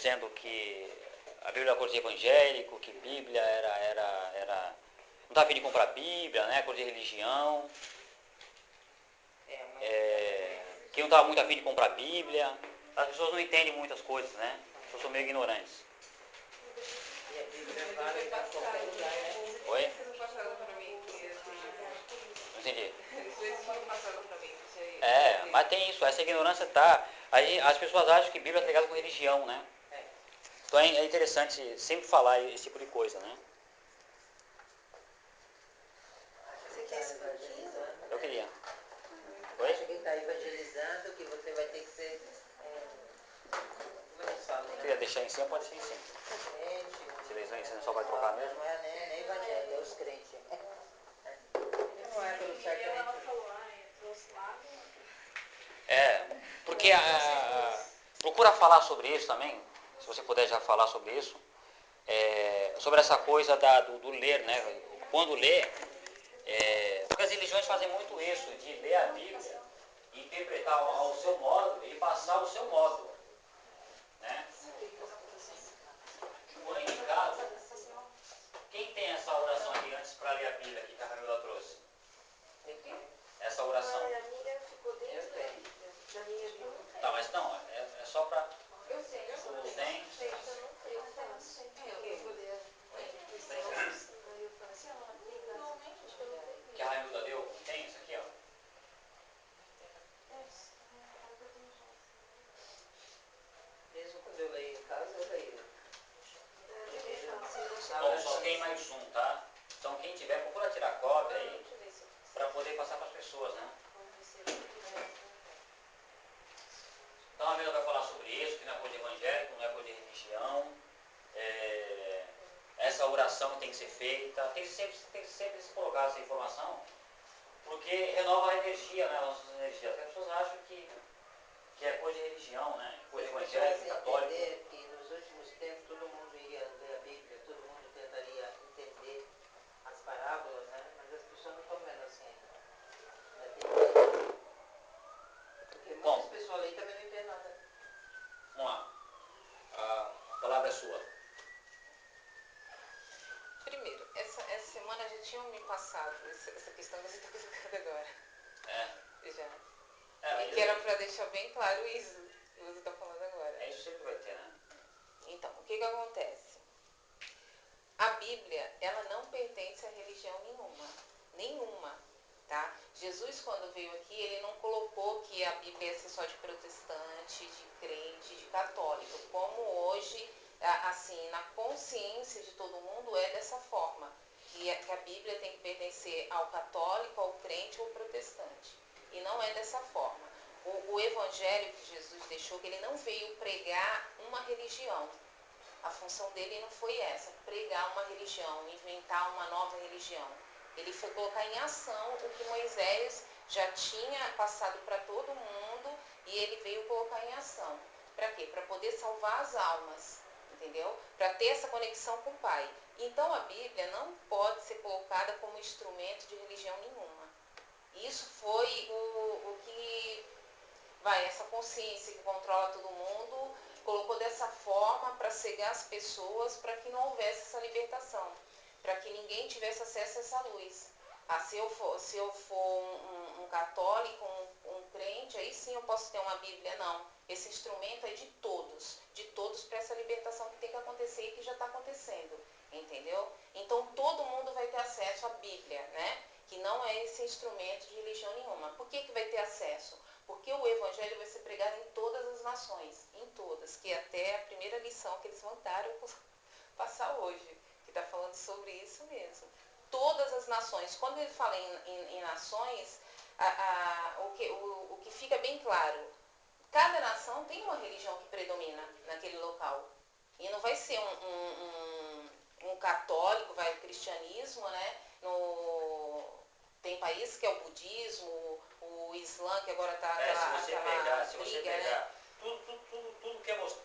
dizendo que a Bíblia era coisa de evangélico, que Bíblia não estava a fim de comprar Bíblia, né? Coisa de religião. Que não estava muito a fim de comprar Bíblia. As pessoas não entendem muitas coisas, né? As pessoas são meio ignorantes. E a Bíblia vale em qualquer lugar, né? Oi? Vocês não passaram para mim que Não entendi. vocês tinham passado para mim que Mas tem isso, essa ignorância tá. Aí as pessoas acham que Bíblia está ligada com religião, né? Então é interessante sempre falar esse tipo de coisa, né? Você está evangelizando. Eu queria. Oi? Acha que está evangelizando, que você vai ter que ser. Como é que se fala? Se quiser deixar em cima, pode deixar em cima. Crente. Se deixar em cima, só vai trocar mesmo. Não é nem evangélico, é os crentes. Não é pelo ser crente. Ela falou, trouxe lá. Porque procura falar sobre isso também, se você puder já falar sobre isso, sobre essa coisa do ler, né? Quando lê, porque as religiões fazem muito isso, de ler a Bíblia, interpretar ao seu modo e passar ao seu modo, né? Mãe de casa, quem tem essa oração aqui antes para ler a Bíblia que a Camila trouxe? Essa oração. A minha ficou dentro da minha Bíblia. Tá, mas não, é só para... Eu sei. Tem? Eu não sei. Eu poder. Aí eu falei assim, acho que eu não tenho. Que a Raimunda deu? Tem isso aqui, ó. Mesmo quando eu leio em casa, eu leio. Bom, só tem mais um, tá? Então quem tiver, procura tirar cópia aí, para poder passar para as pessoas, né? Então a Camila vai falar sobre isso, que não é coisa de evangélico, não é coisa de religião. Essa oração tem que ser feita, tem que sempre se colocar essa informação, porque renova a energia, né, as nossas energias. As pessoas acham que é coisa de religião, né, coisa evangélica, católica. Entender que nos últimos tempos todo mundo ia ler a Bíblia, todo mundo tentaria entender as parábolas, né? Mas as pessoas não estão vendo assim ainda. Porque muitas pessoas ali também não entendem nada. Vamos lá. A palavra é sua. primeiro, essa semana já tinham me passado essa questão que você está colocando agora. Já. E que era para deixar bem claro isso que você está falando agora. É isso sempre vai ter, né? Então, o que acontece? A Bíblia, ela não pertence a religião nenhuma. Nenhuma, tá? Jesus, quando veio aqui, ele não colocou que a Bíblia ia ser só de protestante, de crente, de católico. Como hoje, assim, na consciência de todo mundo é dessa forma. Que a Bíblia tem que pertencer ao católico, ao crente ou ao protestante. E não é dessa forma. O evangelho que Jesus deixou, que ele não veio pregar uma religião. A função dele não foi essa, pregar uma religião, inventar uma nova religião. Ele foi colocar em ação o que Moisés já tinha passado para todo mundo e ele veio colocar em ação. Para quê? Para poder salvar as almas, entendeu? Para ter essa conexão com o Pai. Então a Bíblia não pode ser colocada como instrumento de religião nenhuma. Isso foi o que, essa consciência que controla todo mundo, colocou dessa forma para cegar as pessoas, para que não houvesse essa libertação, para que ninguém tivesse acesso a essa luz. Se eu for um católico, um crente, aí sim eu posso ter uma Bíblia, não. Esse instrumento é de todos para essa libertação que tem que acontecer e que já está acontecendo, entendeu? Então todo mundo vai ter acesso à Bíblia, né? Que não é esse instrumento de religião nenhuma. Por que vai ter acesso? Porque o evangelho vai ser pregado em todas as nações, em todas, que até a primeira lição que eles mandaram passar hoje, que está falando sobre isso mesmo. Todas as nações, quando ele fala em nações, o que fica bem claro, cada nação tem uma religião que predomina naquele local. E não vai ser um católico, o cristianismo, né? Tem países que é o budismo, o Islã, que agora está Se você pegar,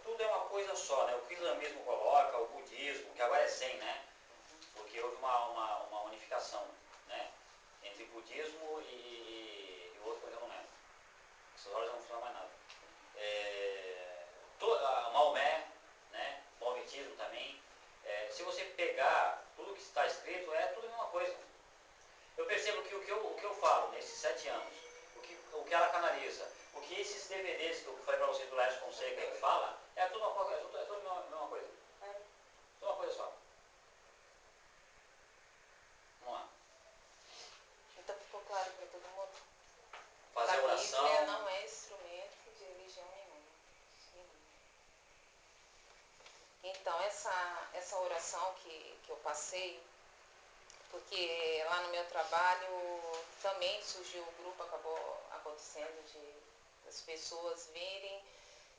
tudo é uma coisa só, né? O que o islamismo coloca, o budismo, que agora é 100, né? Porque houve uma unificação, né? Entre budismo e o outro, eu não lembro. Essas horas não funcionam mais nada. Maomé, né? falo nesses 7 anos, o que ela canaliza, o que esses DVDs que eu falei para vocês do Laércio Fonseca ele fala, é tudo uma coisa, tudo a mesma coisa. Tudo uma coisa só. Vamos lá. Então ficou claro para todo mundo? Fazer A oração. Bíblia não é instrumento de religião nenhuma. Então, essa oração que eu passei, porque lá no meu trabalho também surgiu o grupo, acabou acontecendo das pessoas virem.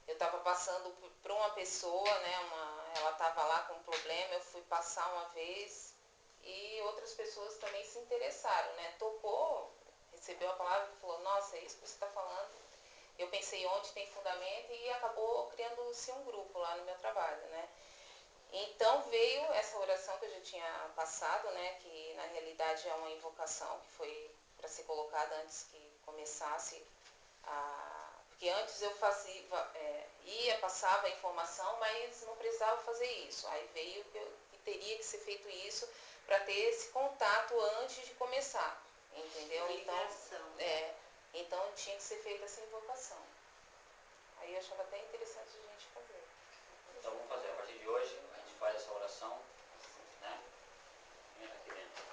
Eu estava passando por uma pessoa, né, ela estava lá com um problema, eu fui passar uma vez e outras pessoas também se interessaram, né? Tocou, recebeu a palavra e falou, nossa, é isso que você está falando. Eu pensei onde tem fundamento e acabou criando-se um grupo lá no meu trabalho, né? Então veio essa oração que eu já tinha passado, né, que na realidade é uma invocação que foi para ser colocada antes que começasse porque antes eu fazia, passava a informação, mas não precisava fazer isso. Aí veio que teria que ser feito isso para ter esse contato antes de começar, entendeu? Então tinha que ser feita essa invocação. Aí eu achava até interessante a gente fazer. Então vamos fazer, a partir de hoje a gente faz essa oração, né? Entra aqui dentro.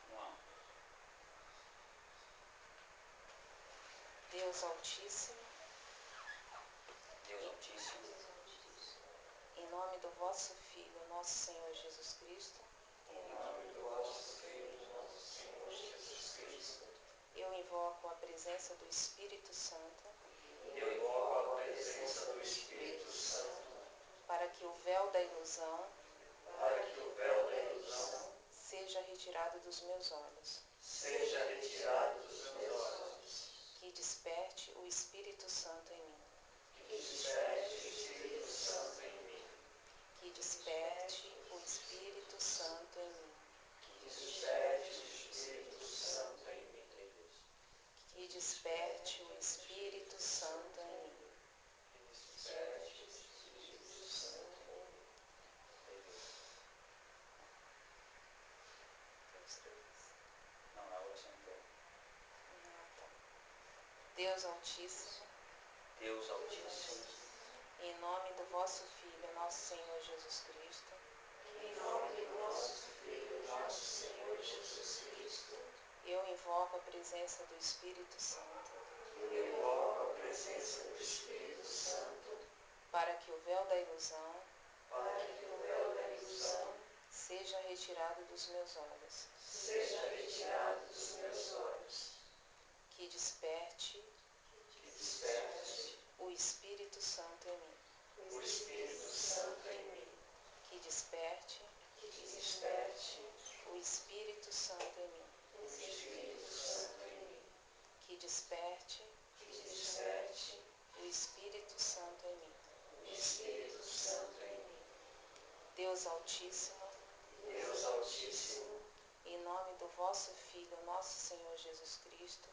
Vamos lá. Deus Altíssimo, Deus Altíssimo, em nome do vosso Filho, nosso Senhor Jesus Cristo, eu invoco a presença do Espírito Santo, para que o véu da ilusão, seja retirado dos meus olhos. Que desperte o Espírito Santo em mim. Que desperte o Espírito Santo em mim. Que desperte o Espírito Santo em mim. Que desperte o Espírito Santo em mim. não, é a oração inteira. Deus Altíssimo, Deus Altíssimo, em nome do vosso Filho, nosso Senhor Jesus Cristo, eu invoco a presença do Espírito Santo, para que o véu da ilusão, seja retirado dos meus olhos. Que desperte o Espírito Santo em mim. Que desperte o Espírito Santo em mim. Que desperte o Espírito Santo em mim. Deus Altíssimo, em nome do vosso Filho, nosso Senhor Jesus Cristo,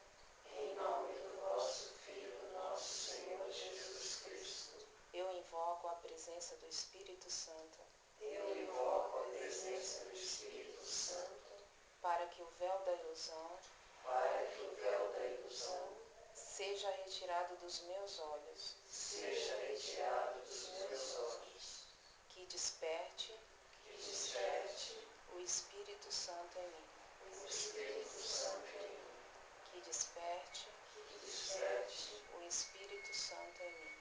eu invoco a presença do Espírito Santo, para que o véu da ilusão, seja retirado dos meus olhos. Que desperte o Espírito Santo em mim. Que desperte o Espírito Santo em mim.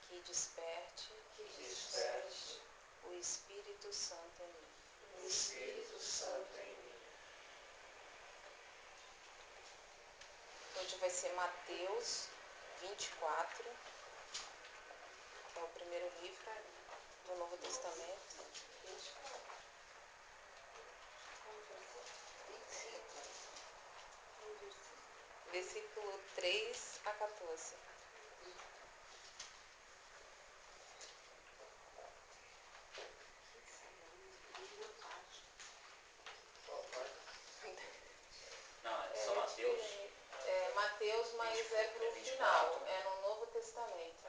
Que desperte o Espírito Santo em mim. Hoje vai ser Mateus 24, é o primeiro livro do Novo Testamento. Versículo 3 a 14. não, é São Mateus. É Mateus, mas é para o final, é no Novo Testamento.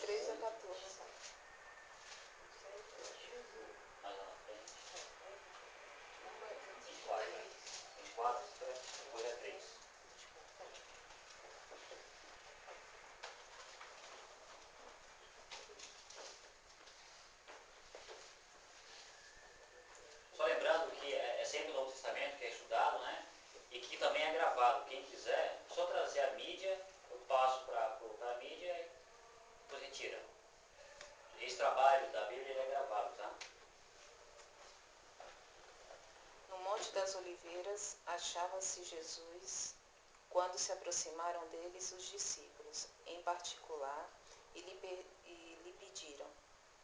13 a 14. Mais lá na frente. 24. 24, depois é 3. Só lembrando que é sempre o Novo Testamento que é estudado, né? E que também é gravado. Quem quiser, só trazer a mídia, eu passo para colocar a mídia e depois retira. Esse trabalho da Bíblia ele é gravado, tá? No Monte das Oliveiras achava-se Jesus quando se aproximaram deles os discípulos, em particular, e lhe pediram: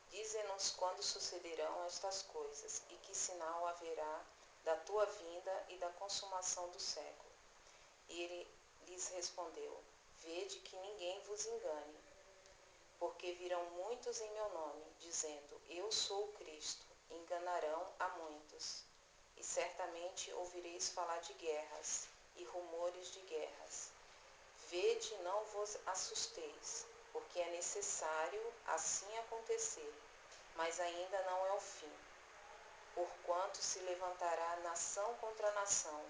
dize-nos quando sucederão estas coisas e que sinal haverá da tua vinda e da consumação do século. E ele lhes respondeu: vede que ninguém vos engane, porque virão muitos em meu nome, dizendo: eu sou o Cristo, enganarão a muitos. E certamente ouvireis falar de guerras e rumores de guerras. Vede, não vos assusteis, porque é necessário assim acontecer, mas ainda não é o fim. Porquanto se levantará nação contra nação,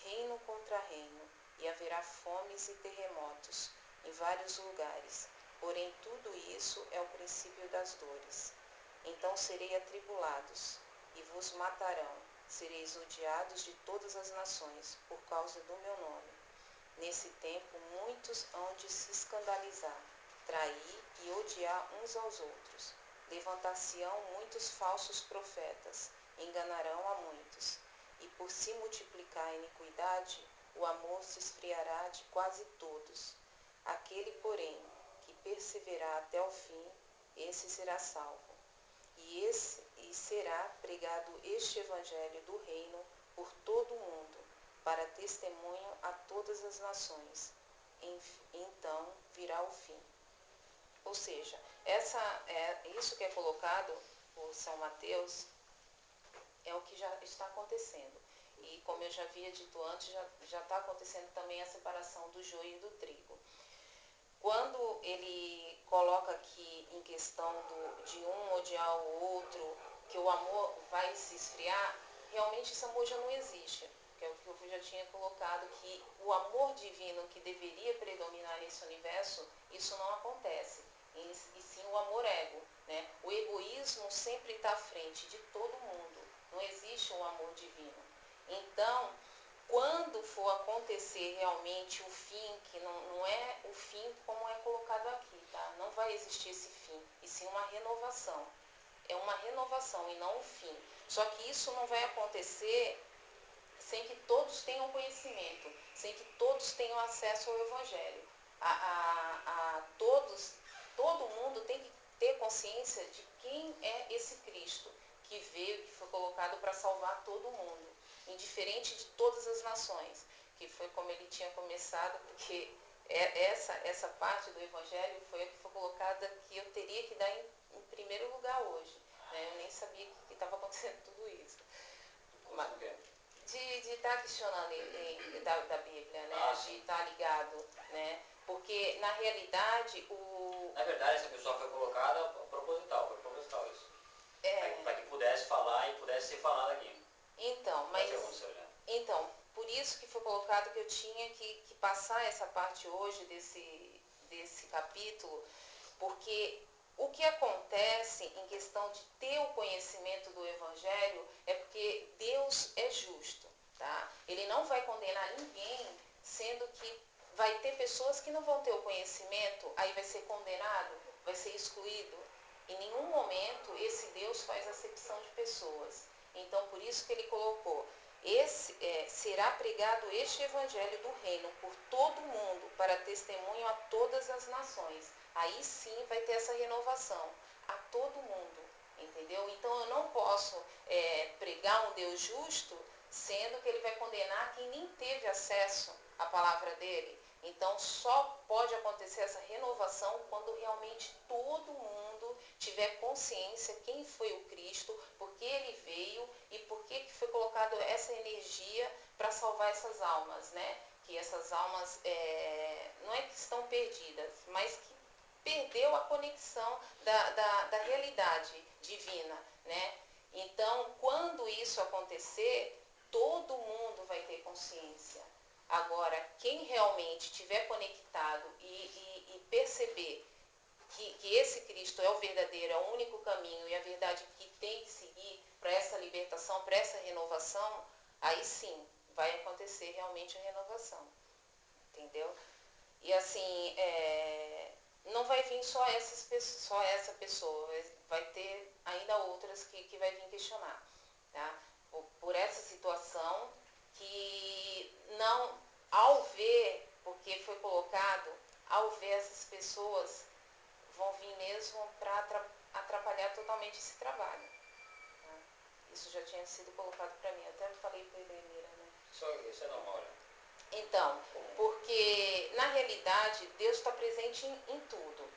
reino contra reino, e haverá fomes e terremotos em vários lugares. Porém, tudo isso é o princípio das dores. Então serei atribulados, e vos matarão. Sereis odiados de todas as nações, por causa do meu nome. Nesse tempo, muitos hão de se escandalizar, trair e odiar uns aos outros. Levantar-se-ão muitos falsos profetas, enganarão a muitos. E por se multiplicar a iniquidade, o amor se esfriará de quase todos. Aquele, porém, que perseverar até o fim, esse será salvo. E será pregado este evangelho do reino por todo o mundo, para testemunho a todas as nações. Então virá o fim. Ou seja, isso que é colocado por São Mateus é o que já está acontecendo. E como eu já havia dito antes, já está acontecendo também a separação do joio e do trigo. Quando ele coloca aqui em questão de um odiar o outro, que o amor vai se esfriar, realmente esse amor já não existe. Que é o que eu já tinha colocado, que o amor divino que deveria predominar nesse universo, isso não acontece. E sim o amor ego, né? O egoísmo sempre está à frente de todo mundo. Não existe um amor divino. Então, quando for acontecer realmente o fim, que não é o fim como é colocado aqui, tá? Não vai existir esse fim, e sim uma renovação. É uma renovação e não um fim. Só que isso não vai acontecer sem que todos tenham conhecimento, sem que todos tenham acesso ao Evangelho. Todo mundo tem que ter consciência de quem é esse Cristo que veio, que foi colocado para salvar todo mundo, indiferente de todas as nações, que foi como ele tinha começado, porque essa parte do Evangelho foi a que foi colocada que eu teria que dar em primeiro lugar hoje. Né? Eu nem sabia que estava acontecendo tudo isso. Mas, de estar questionando da Bíblia, né? De estar ligado, né? Porque na realidade Na verdade, essa pessoa foi colocada proposital isso. Para que pudesse falar e pudesse ser falado aqui. Então, por isso que foi colocado que eu tinha que passar essa parte hoje desse capítulo, porque o que acontece em questão de ter o conhecimento do Evangelho é porque Deus é justo, tá? Ele não vai condenar ninguém, sendo que vai ter pessoas que não vão ter o conhecimento, aí vai ser condenado, vai ser excluído. Em nenhum momento esse Deus faz acepção de pessoas. Então, por isso que ele colocou: será pregado este evangelho do reino por todo mundo, para testemunho a todas as nações. Aí sim vai ter essa renovação, a todo mundo, entendeu? Então eu não posso pregar um Deus justo, sendo que ele vai condenar quem nem teve acesso à palavra dele. Então só pode acontecer essa renovação quando realmente todo mundo tiver consciência quem foi o Cristo, por que ele veio e por que foi colocado essa energia para salvar essas almas, né? Que essas almas não é que estão perdidas, mas que perdeu a conexão da realidade divina, né? Então, quando isso acontecer, todo mundo vai ter consciência. Agora, quem realmente estiver conectado e perceber que esse Cristo é o verdadeiro, é o único caminho e a verdade que tem que seguir para essa libertação, para essa renovação, aí sim vai acontecer realmente a renovação. Entendeu? E assim, não vai vir só essa pessoa, vai ter ainda outras que vai vir questionar, tá? Por essa situação que não, ao ver, porque foi colocado, ao ver essas pessoas, vão vir mesmo para atrapalhar totalmente esse trabalho. Tá? Isso já tinha sido colocado para mim, eu até falei para ele, né? Isso é normal, né? Então, porque na realidade Deus está presente em tudo.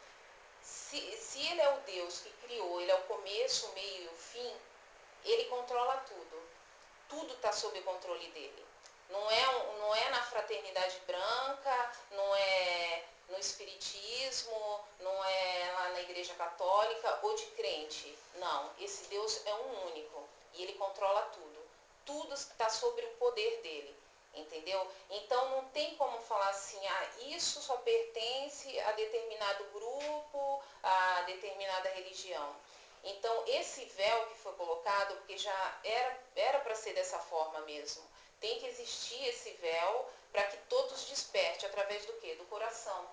Se Ele é o Deus que criou, Ele é o começo, o meio e o fim, Ele controla tudo. Tudo está sob o controle dele. Não é na fraternidade branca, não é no espiritismo, não é lá na igreja católica ou de crente. Não, esse Deus é um único e Ele controla tudo. Tudo está sob o poder dele. Entendeu? Então não tem como falar assim, isso só pertence a determinado grupo, a determinada religião. Então esse véu que foi colocado, porque já era para ser dessa forma mesmo, tem que existir esse véu para que todos despertem, através do quê? Do coração.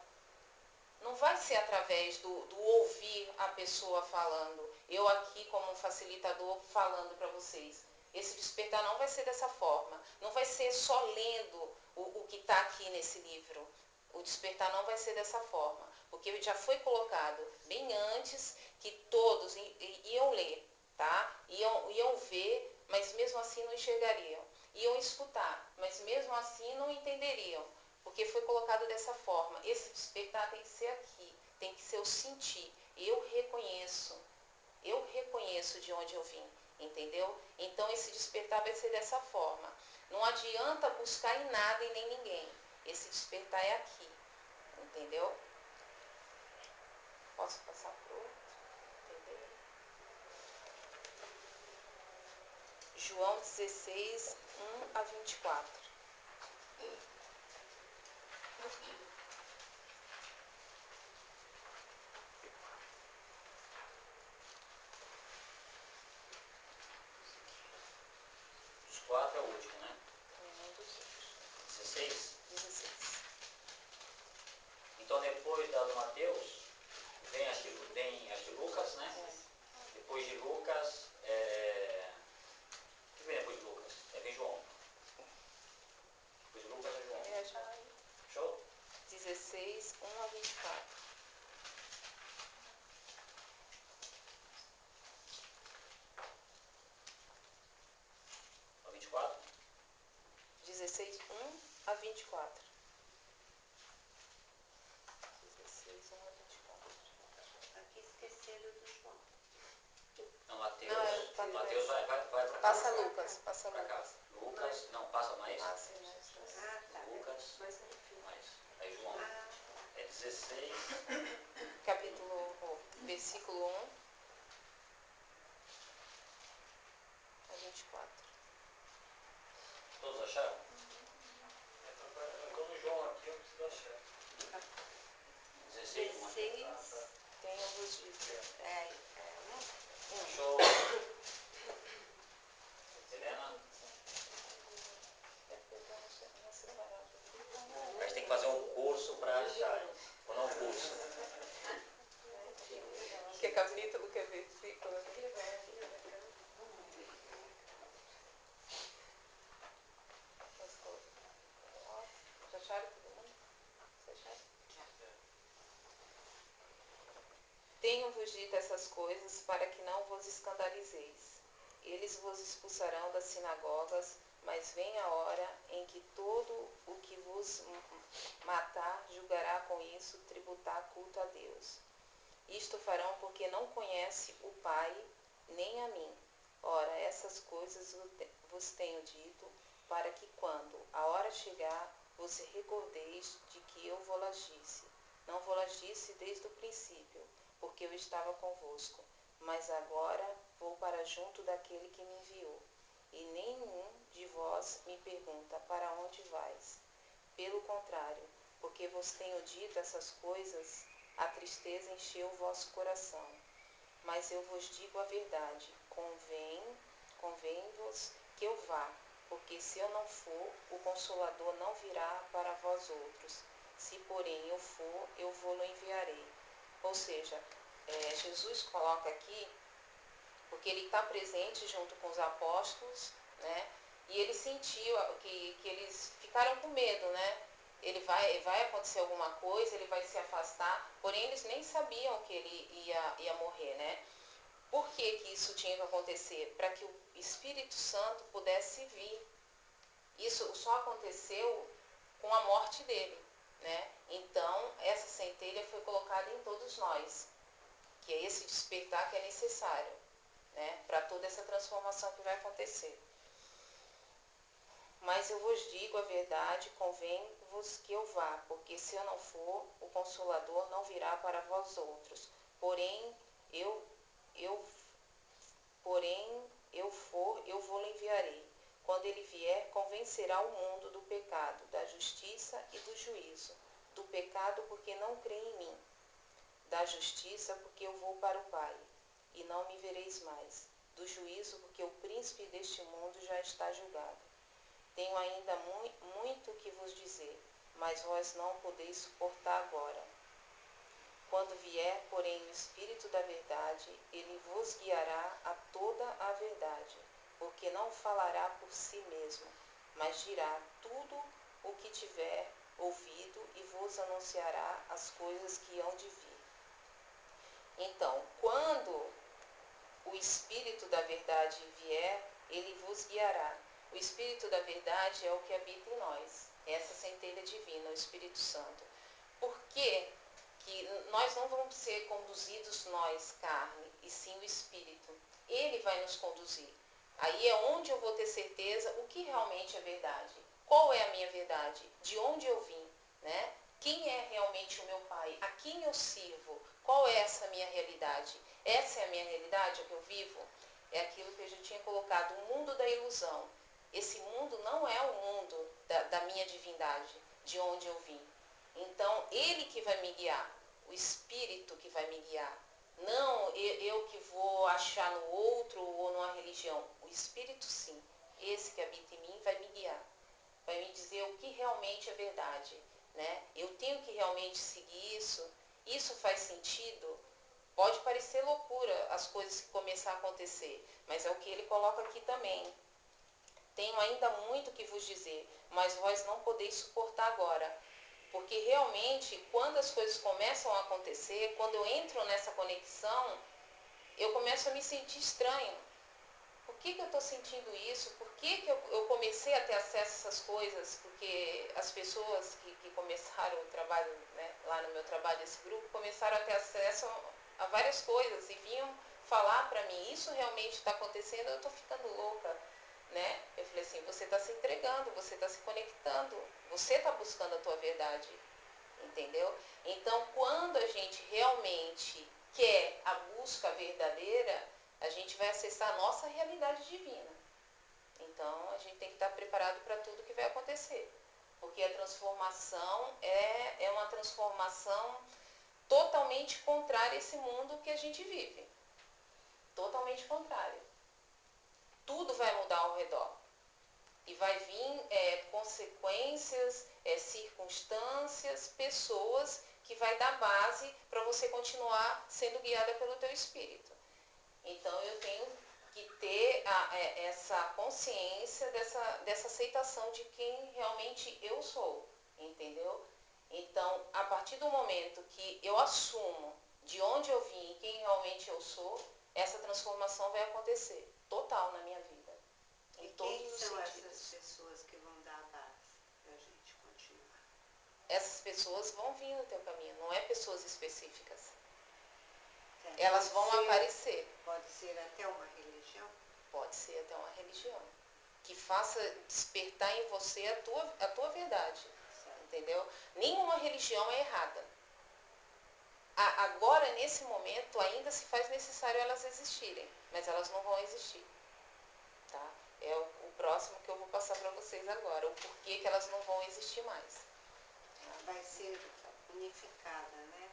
Não vai ser através do ouvir a pessoa falando, eu aqui como facilitador falando para vocês. Esse despertar não vai ser dessa forma. Não vai ser só lendo o que está aqui nesse livro. O despertar não vai ser dessa forma. Porque já foi colocado bem antes que todos iam ler, tá? Iam ver, mas mesmo assim não enxergariam. Iam escutar, mas mesmo assim não entenderiam. Porque foi colocado dessa forma. Esse despertar tem que ser aqui. Tem que ser o sentir. Eu reconheço de onde eu vim. Entendeu? Então esse despertar vai ser dessa forma. Não adianta buscar em nada e nem ninguém. Esse despertar é aqui. Entendeu? Posso passar para o outro? Entendeu? João 16, 1 a 24. Os 4 é o último, né? Um dos outros. 16. 16. Então depois da do Mateus, vem as de Lucas, né? Depois de Lucas, o que vem depois de Lucas? Vem João. Depois de Lucas é João. Show? 16, 1 a 24. A 24? 16, 1 a 24. 16, 1 a 24. Aqui esqueceram do João. Não, Mateus. Não, Mateus vai para cá. Passa Lucas, passa Pra cá. Lucas. Lucas, não, passa mais. Passa mais. Ah, tá. Lucas, Mas no fim. mais. Aí João. Ah, É 16. Versículo 1 a 24. Todos acharam? Como João aqui, eu preciso achar. 16, 1 aqui. 16. Tenho-vos dito. Show. Helena? A gente tem que fazer um curso para achar. Ou não curso. Que é capítulo, que é versículo? Já acharam todo mundo? Você acharam? Tenho-vos dito essas coisas para que não vos escandalizeis. Eles vos expulsarão das sinagogas, mas vem a hora em que todo o que vos matar julgará com isso tributar culto a Deus. Isto farão porque não conhece o Pai nem a mim. Ora, essas coisas vos tenho dito, para que quando a hora chegar, vos recordeis de que eu vos disse. Não vou-las disse desde o princípio, porque eu estava convosco. Mas agora vou para junto daquele que me enviou. E nenhum de vós me pergunta, para onde vais? Pelo contrário, porque vos tenho dito essas coisas, a tristeza encheu o vosso coração. Mas eu vos digo a verdade, convém-vos que eu vá, porque se eu não for, o Consolador não virá para vós outros. Se, porém, eu for, eu vou-lo enviarei. Ou seja, Jesus coloca aqui, porque ele está presente junto com os apóstolos, né? E ele sentiu que eles ficaram com medo, né? Vai acontecer alguma coisa, ele vai se afastar, porém eles nem sabiam que ele ia morrer, né? Por que que isso tinha que acontecer? Para que o Espírito Santo pudesse vir. Isso só aconteceu com a morte dele, né? Então, essa centelha foi colocada em todos nós, que é esse despertar que é necessário, né? Para toda essa transformação que vai acontecer. Mas eu vos digo a verdade, convém-vos que eu vá, porque se eu não for, o Consolador não virá para vós outros. Porém eu for, eu vou-lo enviarei. Quando ele vier, convencerá o mundo do pecado, da justiça e do juízo. Do pecado, porque não crê em mim. Da justiça, porque eu vou para o Pai, e não me vereis mais. Do juízo, porque o príncipe deste mundo já está julgado. Tenho ainda muito que vos dizer, mas vós não podeis suportar agora. Quando vier, porém, o Espírito da verdade, ele vos guiará a toda a verdade, porque não falará por si mesmo, mas dirá tudo o que tiver ouvido e vos anunciará as coisas que hão de vir. Então, quando o Espírito da verdade vier, ele vos guiará. O Espírito da verdade é o que habita em nós, essa centelha divina, o Espírito Santo. Por que que nós não vamos ser conduzidos nós, carne, e sim o Espírito? Ele vai nos conduzir. Aí é onde eu vou ter certeza o que realmente é verdade. Qual é a minha verdade? De onde eu vim, né? Quem é realmente o meu Pai? A quem eu sirvo? Qual é essa minha realidade? Essa é a minha realidade, é o que eu vivo? É aquilo que eu já tinha colocado, o mundo da ilusão. Esse mundo não é o mundo da minha divindade, de onde eu vim. Então, ele que vai me guiar, o Espírito que vai me guiar. Não eu que vou achar no outro ou numa religião. O Espírito, sim, esse que habita em mim vai me guiar. Vai me dizer o que realmente é verdade, né? Eu tenho que realmente seguir isso. Isso faz sentido? Pode parecer loucura as coisas que começar a acontecer, mas é o que ele coloca aqui também. Tenho ainda muito que vos dizer, mas vós não podeis suportar agora. Porque realmente, quando as coisas começam a acontecer, quando eu entro nessa conexão, eu começo a me sentir estranho. Por que eu estou sentindo isso? Por que eu comecei a ter acesso a essas coisas? Porque as pessoas que começaram o trabalho, né, lá no meu trabalho, esse grupo, começaram a ter acesso a várias coisas e vinham falar para mim, isso realmente está acontecendo, eu estou ficando louca, né? Eu falei assim, você está se entregando, você está se conectando, você está buscando a tua verdade, entendeu? Então, quando a gente realmente quer a busca verdadeira, a gente vai acessar a nossa realidade divina. Então, a gente tem que estar preparado para tudo que vai acontecer. Porque a transformação é uma transformação totalmente contrária a esse mundo que a gente vive. Totalmente contrária. Tudo vai mudar ao redor. E vai vir consequências, circunstâncias, pessoas que vai dar base para você continuar sendo guiada pelo teu espírito. Então eu tenho que ter essa consciência dessa aceitação de quem realmente eu sou, entendeu? Então, a partir do momento que eu assumo de onde eu vim e quem realmente eu sou, essa transformação vai acontecer total na minha vida. E Em todos quem os são sentidos. essas pessoas que vão dar a base para a gente continuar? Essas pessoas vão vir no teu caminho, não é pessoas específicas. Certo. Elas vão aparecer. Pode ser até uma religião? Pode ser até uma religião. Que faça despertar em você a tua verdade. Certo. Entendeu? Nenhuma religião é errada. Agora, nesse momento, ainda se faz necessário elas existirem, mas elas não vão existir. Tá? É o próximo que eu vou passar para vocês agora, o porquê que elas não vão existir mais. Vai ser unificada, né?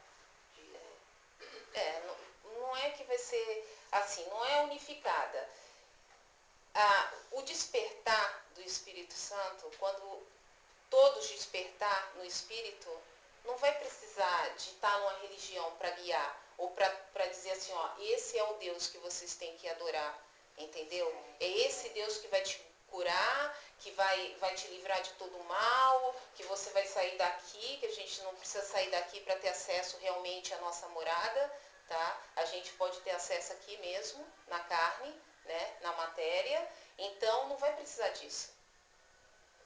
Não é que vai ser assim, não é unificada. O despertar do Espírito Santo, quando todos despertar no Espírito, não vai precisar de estar numa religião para guiar, ou para dizer assim, ó, esse é o Deus que vocês têm que adorar, entendeu? É esse Deus que vai te curar, que vai te livrar de todo mal, que você vai sair daqui, que a gente não precisa sair daqui para ter acesso realmente à nossa morada, tá? A gente pode ter acesso aqui mesmo, na carne, né, na matéria, então não vai precisar disso.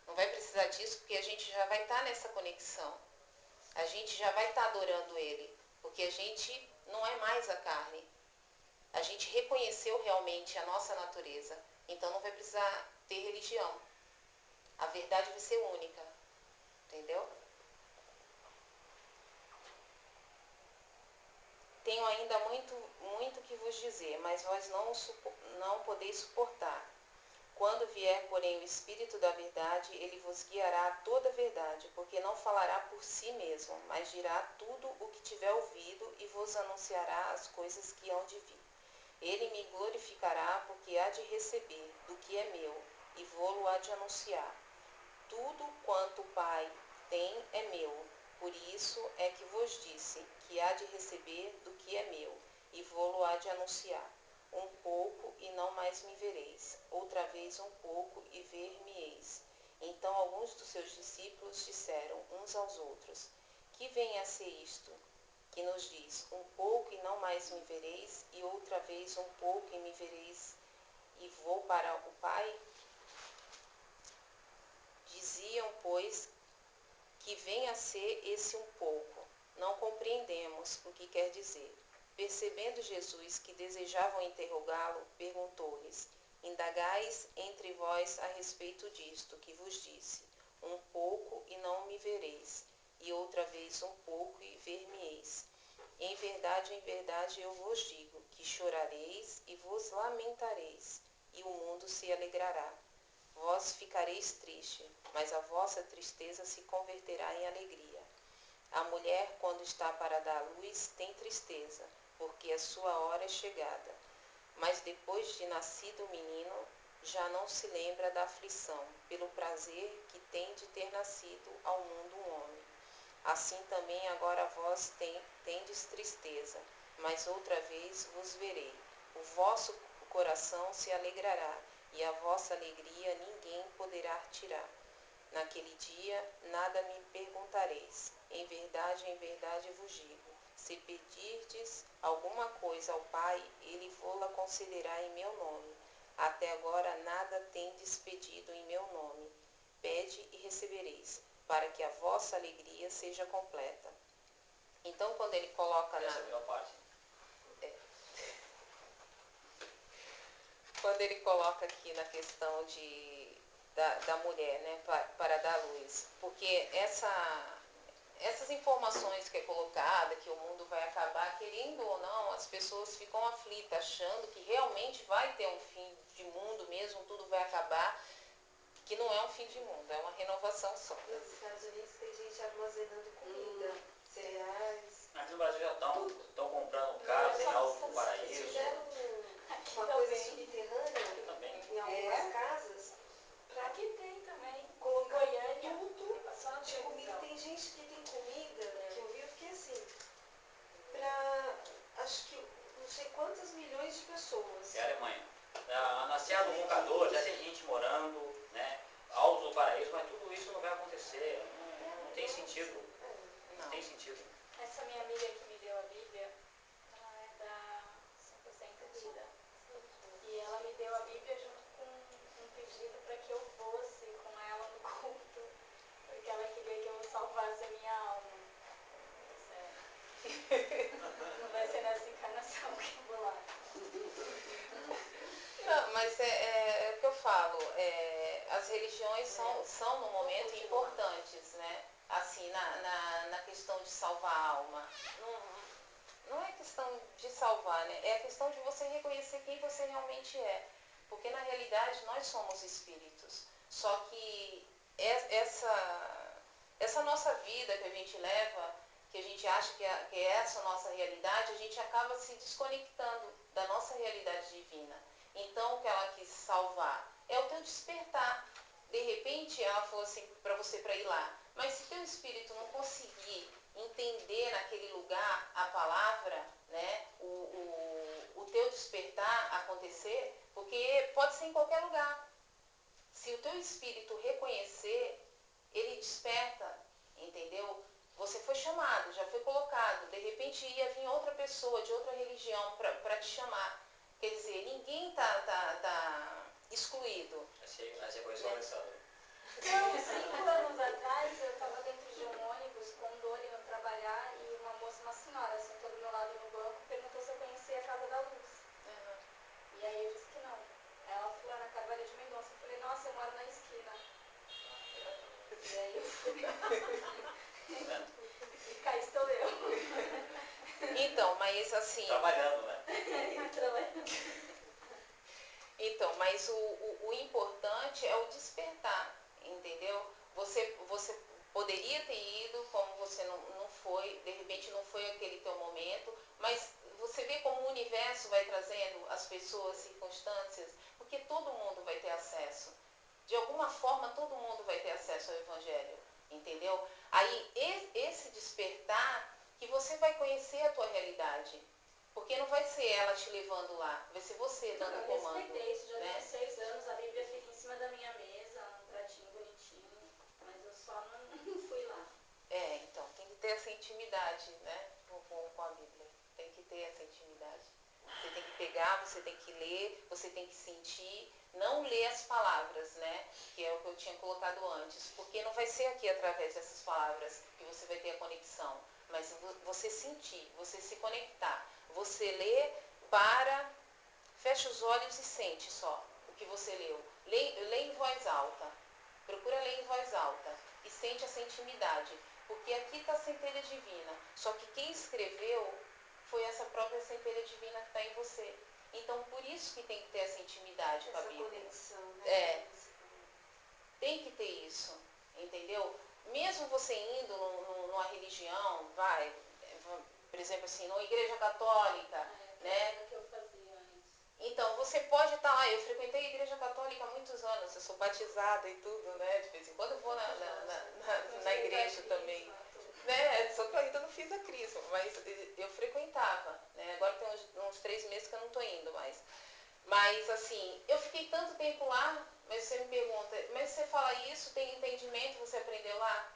Não vai precisar disso porque a gente já vai estar nessa conexão. A gente já vai estar adorando Ele, porque a gente não é mais a carne. A gente reconheceu realmente a nossa natureza, então não vai precisar ter religião. A verdade vai ser única, entendeu? Tenho ainda muito que vos dizer, mas vós não podeis suportar. Quando vier, porém, o Espírito da verdade, ele vos guiará a toda a verdade, porque não falará por si mesmo, mas dirá tudo o que tiver ouvido e vos anunciará as coisas que hão de vir. Ele me glorificará, porque há de receber do que é meu, e vô-lo há de anunciar. Tudo quanto o Pai tem é meu, por isso é que vos disse que há de receber do que é meu, e vô-lo há de anunciar. Um pouco e não mais me vereis, outra vez um pouco e ver-me-eis. Então alguns dos seus discípulos disseram uns aos outros, que vem a ser isto, que nos diz, um pouco e não mais me vereis, e outra vez um pouco e me vereis, e vou para o Pai? Diziam, pois, que vem a ser esse um pouco. Não compreendemos o que quer dizer. Percebendo Jesus que desejavam interrogá-lo, perguntou-lhes, indagais entre vós a respeito disto que vos disse, um pouco e não me vereis, e outra vez um pouco e ver-me-eis. Em verdade eu vos digo, que chorareis e vos lamentareis, e o mundo se alegrará. Vós ficareis triste, mas a vossa tristeza se converterá em alegria. A mulher, quando está para dar à luz, tem tristeza, porque a sua hora é chegada. Mas depois de nascido o menino, já não se lembra da aflição, pelo prazer que tem de ter nascido ao mundo um homem. Assim também agora vós tendes tristeza, mas outra vez vos verei. O vosso coração se alegrará, e a vossa alegria ninguém poderá tirar. Naquele dia nada me perguntareis. Em verdade vos digo, se pedirdes alguma coisa ao Pai, ele vô-la concederá em meu nome. Até agora nada tendes pedido em meu nome. Pede e recebereis, para que a vossa alegria seja completa. Então, quando ele coloca Essa é a melhor parte. Quando ele coloca aqui na questão da mulher, né, para dar luz, porque essas informações que é colocada, que o mundo vai acabar, querendo ou não, as pessoas ficam aflitas, achando que realmente vai ter um fim de mundo mesmo, tudo vai acabar, que não é um fim de mundo, é uma renovação só. Nos Estados Unidos tem gente armazenando comida, cereais. Aqui no Brasil já estão comprando casa em Alto do Paraíso. Eles fizeram uma também. coisa subterrânea Aqui também. em algumas casas para Aqui tem também. colocar Goiânia. tudo Passou na de comida. televisão. Tem gente que tem comida, que eu vi, eu fiquei assim, para acho que não sei quantas milhões de pessoas. É a Alemanha. Na Serra do Roncador já tem gente morando, né? Alto do Paraíso, mas tudo isso não vai acontecer. Não tem sentido. Não tem sentido. Essa minha amiga que me deu a Bíblia, ela é da 100% Vida. E ela me deu a Bíblia junto com um pedido para que eu fosse com ela no culto, porque ela queria que eu salvasse a minha alma. Sério. Não vai ser nessa encarnação que eu vou lá. Não, mas é o que eu falo, as religiões são no momento importantes, né? Assim, na questão de salvar a alma. não é questão de salvar, né? É a questão de você reconhecer quem você realmente é. Porque na realidade nós somos espíritos. Só que essa nossa vida que a gente leva, que a gente acha que é essa nossa realidade, a gente acaba se desconectando da nossa realidade divina. Então o que ela quis salvar é o teu despertar. De repente ela falou assim para você para ir lá. Mas se teu espírito não conseguir entender naquele lugar a palavra, né, o teu despertar acontecer, porque pode ser em qualquer lugar. Se o teu espírito reconhecer, ele desperta, entendeu? Você foi chamado, já foi colocado, de repente ia vir outra pessoa de outra religião para te chamar. Quer dizer, ninguém tá excluído. Aí você conheceu o Alessandro. Não, 5 anos atrás eu estava dentro de um ônibus com dor indo trabalhar e uma moça, uma senhora, sentou do meu lado no banco e perguntou se eu conhecia a Casa da Luz. Uhum. E aí eu disse que não. Ela falou, na Carvalho de Mendonça. Eu falei, nossa, eu moro na esquina. E aí eu fui. E cá estou eu. Então, mas assim... Trabalhando, né? Trabalhando. Então, mas o importante é o despertar, entendeu? Você poderia ter ido, como você não foi, de repente não foi aquele teu momento, mas você vê como o universo vai trazendo as pessoas, circunstâncias, porque todo mundo vai ter acesso. De alguma forma, todo mundo vai ter acesso ao Evangelho, entendeu? Aí, esse despertar, que você vai conhecer a tua realidade. Porque não vai ser ela te levando lá, vai ser você dando o comando. Eu respeitei isso, já né? tem 6 anos, a Bíblia fica em cima da minha mesa, um pratinho bonitinho, mas eu só não fui lá. Então, tem que ter essa intimidade, né, com a Bíblia. Tem que ter essa intimidade. Você tem que pegar, você tem que ler, você tem que sentir, não ler as palavras, né, que é o que eu tinha colocado antes, porque não vai ser aqui através dessas palavras que você vai ter a conexão, mas você sentir, você se conectar. Você lê, fecha os olhos e sente só o que você leu. Lê em voz alta. Procura ler em voz alta e sente essa intimidade. Porque aqui está a centelha divina. Só que quem escreveu foi essa própria centelha divina que está em você. Então, por isso que tem que ter essa intimidade com a Bíblia. Essa conexão, né? Tem que ter isso, entendeu? Mesmo você indo numa religião, por exemplo assim, numa igreja católica, né? É o que eu fazia antes. Então, você pode estar lá, eu frequentei a igreja católica há muitos anos, eu sou batizada e tudo, né? De vez em quando eu vou na igreja também. Né? Só que eu ainda não fiz a crisma, mas eu frequentava, né? Agora tem uns 3 meses que eu não estou indo mais. Mas assim, eu fiquei tanto tempo lá, mas você me pergunta, mas você fala isso, tem entendimento, você aprendeu lá?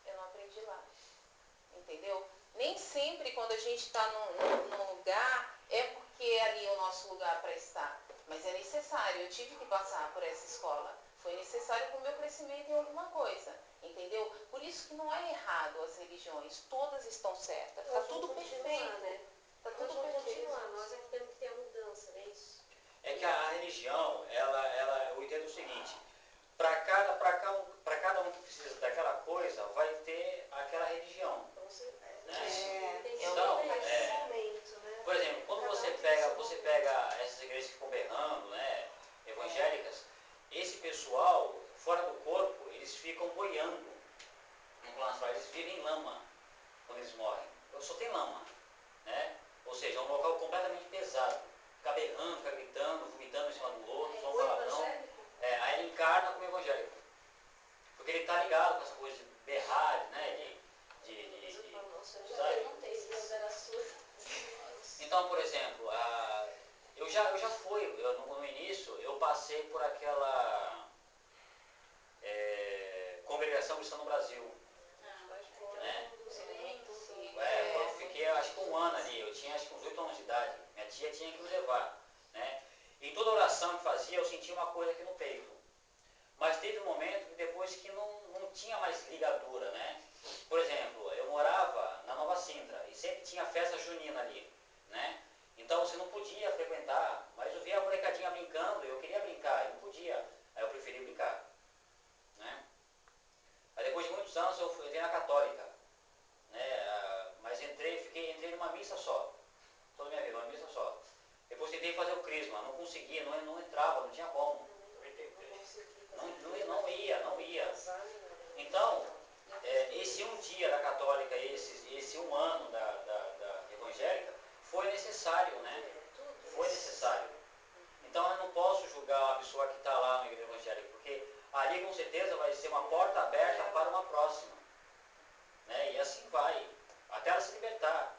Eu não aprendi lá, entendeu? Nem sempre quando a gente está num lugar, é porque ali é o nosso lugar para estar. Mas é necessário, eu tive que passar por essa escola. Foi necessário para o meu crescimento em alguma coisa, entendeu? Por isso que não é errado as religiões, todas estão certas, está tudo perfeito. Né? Tá Nós tudo vamos perfeito. continuar, nós é que temos que ter a mudança, não é isso? É que a religião, eu entendo o seguinte, para cada um que precisa daquela coisa, vai ter aquela religião. Então, Né? tem que Então, ser Nesse momento, né? por exemplo, quando Cada você um tem seu pega essas igrejas que ficam berrando, né, evangélicas, esse pessoal, fora do corpo, eles ficam boiando no plano astral, eles vivem em lama quando eles morrem. Só tem lama, né? Ou seja, é um local completamente pesado. Fica berrando, fica gritando, vomitando em cima do outro, só um palavrão. Aí ele encarna como evangélico. Porque ele está ligado com essa coisa de berrar, né? eu não tenho isso. Então, por exemplo, eu já fui, no início, eu passei por aquela congregação cristã no Brasil. Né? Eu fiquei acho que 1 ano ali, eu tinha acho que uns 8 anos de idade. Minha tia tinha que me levar. Né? Em toda oração que fazia, eu sentia uma coisa aqui no peito. Mas teve um momento que depois que não tinha mais ligadura, né? Por exemplo, eu morava na Nova Sintra e sempre tinha festa junina ali, né? Então você não podia frequentar, mas eu via a molecadinha brincando, eu queria brincar, eu não podia, aí eu preferi brincar, né? Aí depois de muitos anos eu entrei na Católica, né? Mas entrei numa missa conseguia, não entrava, não tinha como. Não ia. Então, esse um dia da católica, esse um ano da evangélica, foi necessário, né? Foi necessário. Então eu não posso julgar uma pessoa que está lá na igreja evangélica, porque ali com certeza vai ser uma porta aberta para uma próxima. Né? E assim vai, até ela se libertar.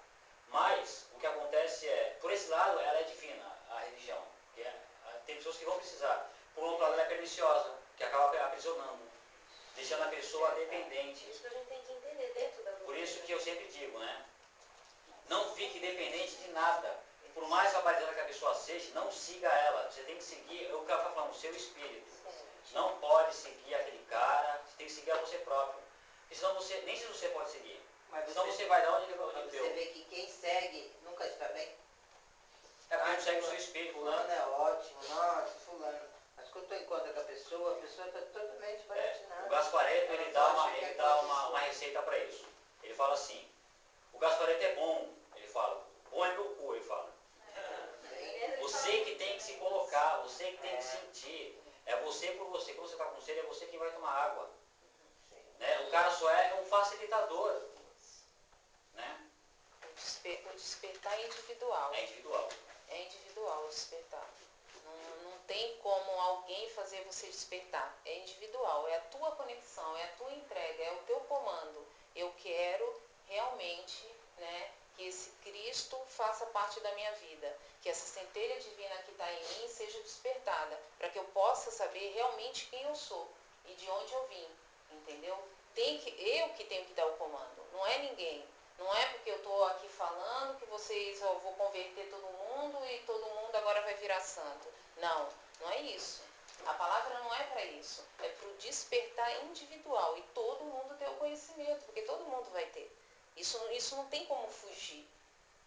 Mas o que acontece é, por esse lado ela é divina, a religião. Tem pessoas que vão precisar. Por outro lado ela é perniciosa, que acaba aprisionando, deixando a pessoa dependente. Isso que a gente tem que entender dentro da doutrina. Por isso que eu sempre digo, né? Não fique dependente de nada. Por mais trabalhadora que a pessoa seja, não siga ela. Você tem que seguir, o que ela está falando, o seu espírito. Não pode seguir aquele cara, você tem que seguir a você próprio. Porque senão você, nem se você pode seguir. Mas Senão você vai dar onde ele você deu. vê que quem segue nunca está bem. É porque não segue o seu espírito, Fulano né? é ótimo, nossa, fulano. Mas quando tu encontra com a pessoa está totalmente baratinada. O Gasparetto, ele dá uma receita para isso. Ele fala assim, o Gasparetto é bom. Ele fala, bom é meu cu, ele fala. Você que tem que se colocar, você que tem que sentir. É você por você. Quando você está com sede, é você quem vai tomar água. Né? O cara só é um facilitador. Né? O despertar é individual. É individual. É individual o despertar. Não tem como alguém fazer você despertar. É individual, é a tua conexão, é a tua entrega, é o teu comando. Eu quero realmente, né, que esse Cristo faça parte da minha vida. Que essa centelha divina que está em mim seja despertada. Para que eu possa saber realmente quem eu sou e de onde eu vim. Entendeu? Eu que tenho que dar o comando, não é ninguém. Não é porque eu estou aqui falando que eu vou converter todo mundo e todo mundo agora vai virar santo. Não, não é isso. A palavra não é para isso. É para o despertar individual e todo mundo ter o conhecimento, porque todo mundo vai ter. Isso não tem como fugir.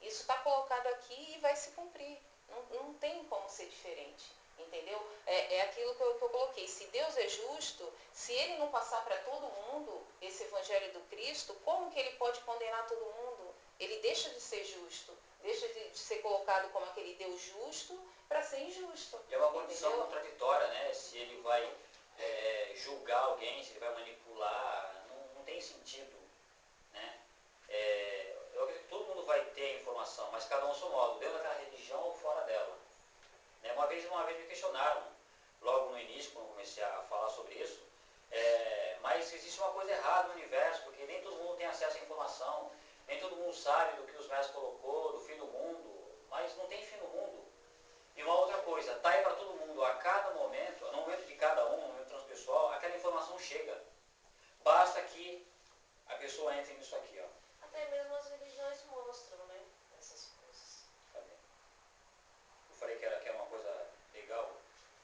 Isso está colocado aqui e vai se cumprir. Não tem como ser diferente. Entendeu? É aquilo que eu coloquei. Se Deus é justo, se Ele não passar para todo mundo esse Evangelho do Cristo, como que Ele pode condenar todo mundo? Ele deixa de ser justo, deixa de ser colocado como aquele Deus justo para ser injusto. E é uma condição entendeu? contraditória, né? Se ele vai julgar alguém, se ele vai manipular, não tem sentido. Né? Eu acredito que todo mundo vai ter informação, mas cada um ao seu modo, dentro daquela religião ou fora dela. Uma vez me questionaram, logo no início, quando eu comecei a falar sobre isso, mas existe uma coisa errada no universo, porque nem todo mundo tem acesso à informação, nem todo mundo sabe do que os mestres colocou, do fim do mundo, mas não tem fim do mundo. E uma outra coisa, está aí para todo mundo, a cada momento, no momento de cada um, no momento transpessoal, aquela informação chega. Basta que a pessoa entre nisso aqui, ó. Até mesmo as religiões mostram, né? Essas coisas. Eu falei que era uma coisa legal.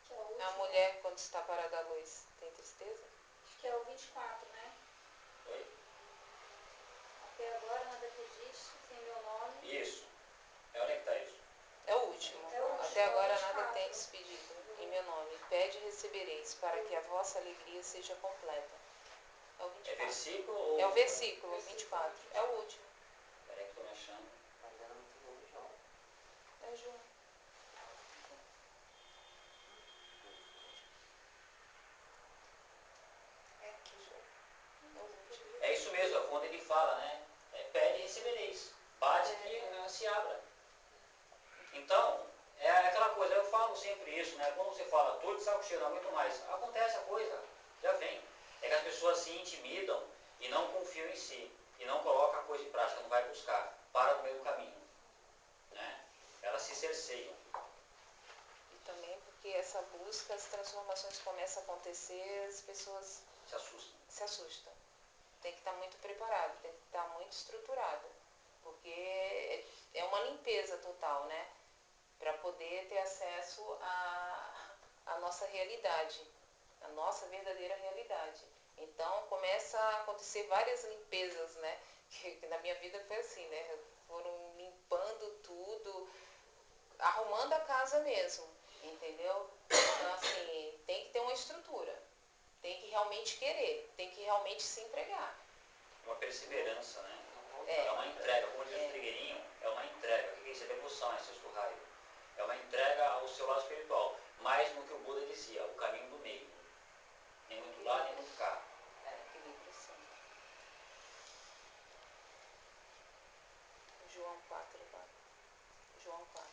Que é o último, A mulher, quando está parada à luz, tem tristeza? acho que é o 24, né? Oi? Até agora nada pediste, sem meu nome. Isso. Onde é que está isso? É o último. É o último, Até agora é o nada 24. tendes pedido em meu nome. Pede e recebereis, para que a vossa alegria seja completa. É o 24. É versículo ou... É o versículo 24. É o último. Peraí que estou me achando. Mas era muito bom, João. É João. É aqui. É o último. É isso mesmo, é quando ele fala, né? Pede e recebereis. Bate que se abra. Então, é aquela coisa, eu falo sempre isso, né? Quando você fala, tô de saco cheio, não aguento mais, acontece a coisa, já vem. É que as pessoas se intimidam e não confiam em si. E não colocam a coisa em prática, não vai buscar. Para no meio do caminho. Né? Elas se cerceiam. E também porque essa busca, as transformações começam a acontecer, as pessoas Se assustam. se assustam. Tem que estar muito preparado, tem que estar muito estruturado. Porque é uma limpeza total, né? Para poder ter acesso à nossa realidade, à nossa verdadeira realidade. Então começa a acontecer várias limpezas, né? Que na minha vida foi assim, né? Foram limpando tudo, arrumando a casa mesmo, entendeu? Então assim, tem que ter uma estrutura, tem que realmente querer, tem que realmente se entregar. Uma perseverança, né? É. É uma entrega, como diz o Trigueirinho, é uma entrega. O que é isso? É devoção, é sexto raio. É uma entrega ao seu lado espiritual. mais no que o Buda dizia, o caminho do meio. Nem muito lá, nem muito cá. Equilíbrio sim. João 4 lá. João 4.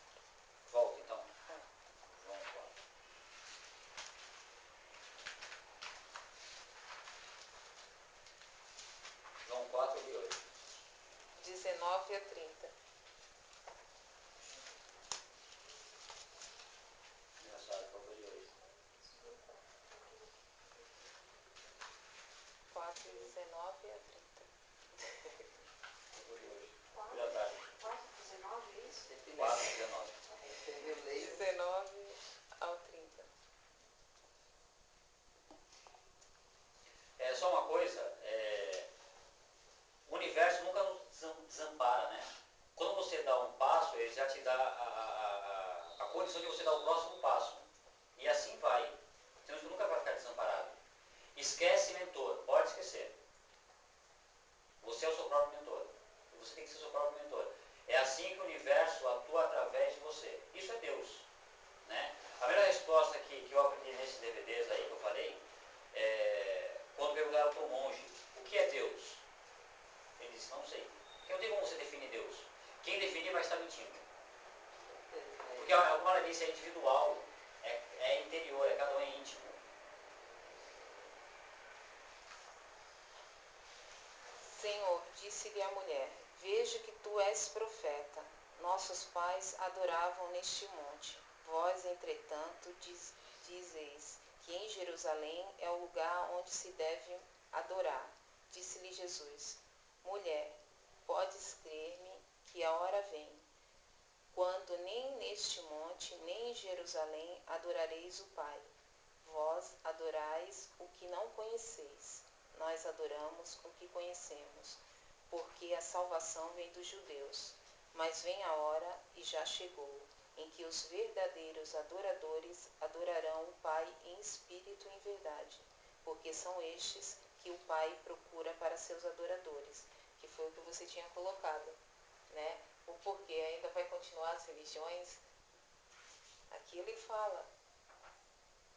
Volta então. É. João 4. João 4, eu li hoje. 19 a 30. Engraçado, qual foi de hoje? 4, 19 a 30. Qual foi de hoje? Fui à tarde. 4,19, é isso? 4, 19. Entendeu? Leio. 19 ao 30. É só uma coisa, o universo nunca nos desampara, né? Quando você dá um passo, ele já te dá a condição de você dar o próximo passo. E assim vai. Então você nunca vai ficar desamparado. Esquece mentor, pode esquecer. Você é o seu próprio mentor. Você tem que ser o seu próprio mentor. É assim que o universo atua através de você. Isso é Deus. Né? A melhor resposta que eu aprendi nesses DVDs aí que eu falei, quando perguntaram para o monge, o que é Deus? Ele disse, não sei. Porque não tem como você definir Deus. Quem definir vai estar mentindo. Porque a maledicência é individual, é interior, cada um é íntimo. Senhor, disse-lhe a mulher, vejo que tu és profeta. Nossos pais adoravam neste monte. Vós, entretanto, dizeis que em Jerusalém é o lugar onde se deve adorar. Disse-lhe Jesus, mulher, podes crer-me que a hora vem, quando nem neste monte, nem em Jerusalém adorareis o Pai. Vós adorais o que não conheceis. Nós adoramos o que conhecemos, porque a salvação vem dos judeus. Mas vem a hora, e já chegou, em que os verdadeiros adoradores adorarão o Pai em espírito e em verdade, porque são estes que o Pai procura para seus adoradores, que foi o que você tinha colocado, né? O porquê ainda vai continuar as religiões. Aqui ele fala,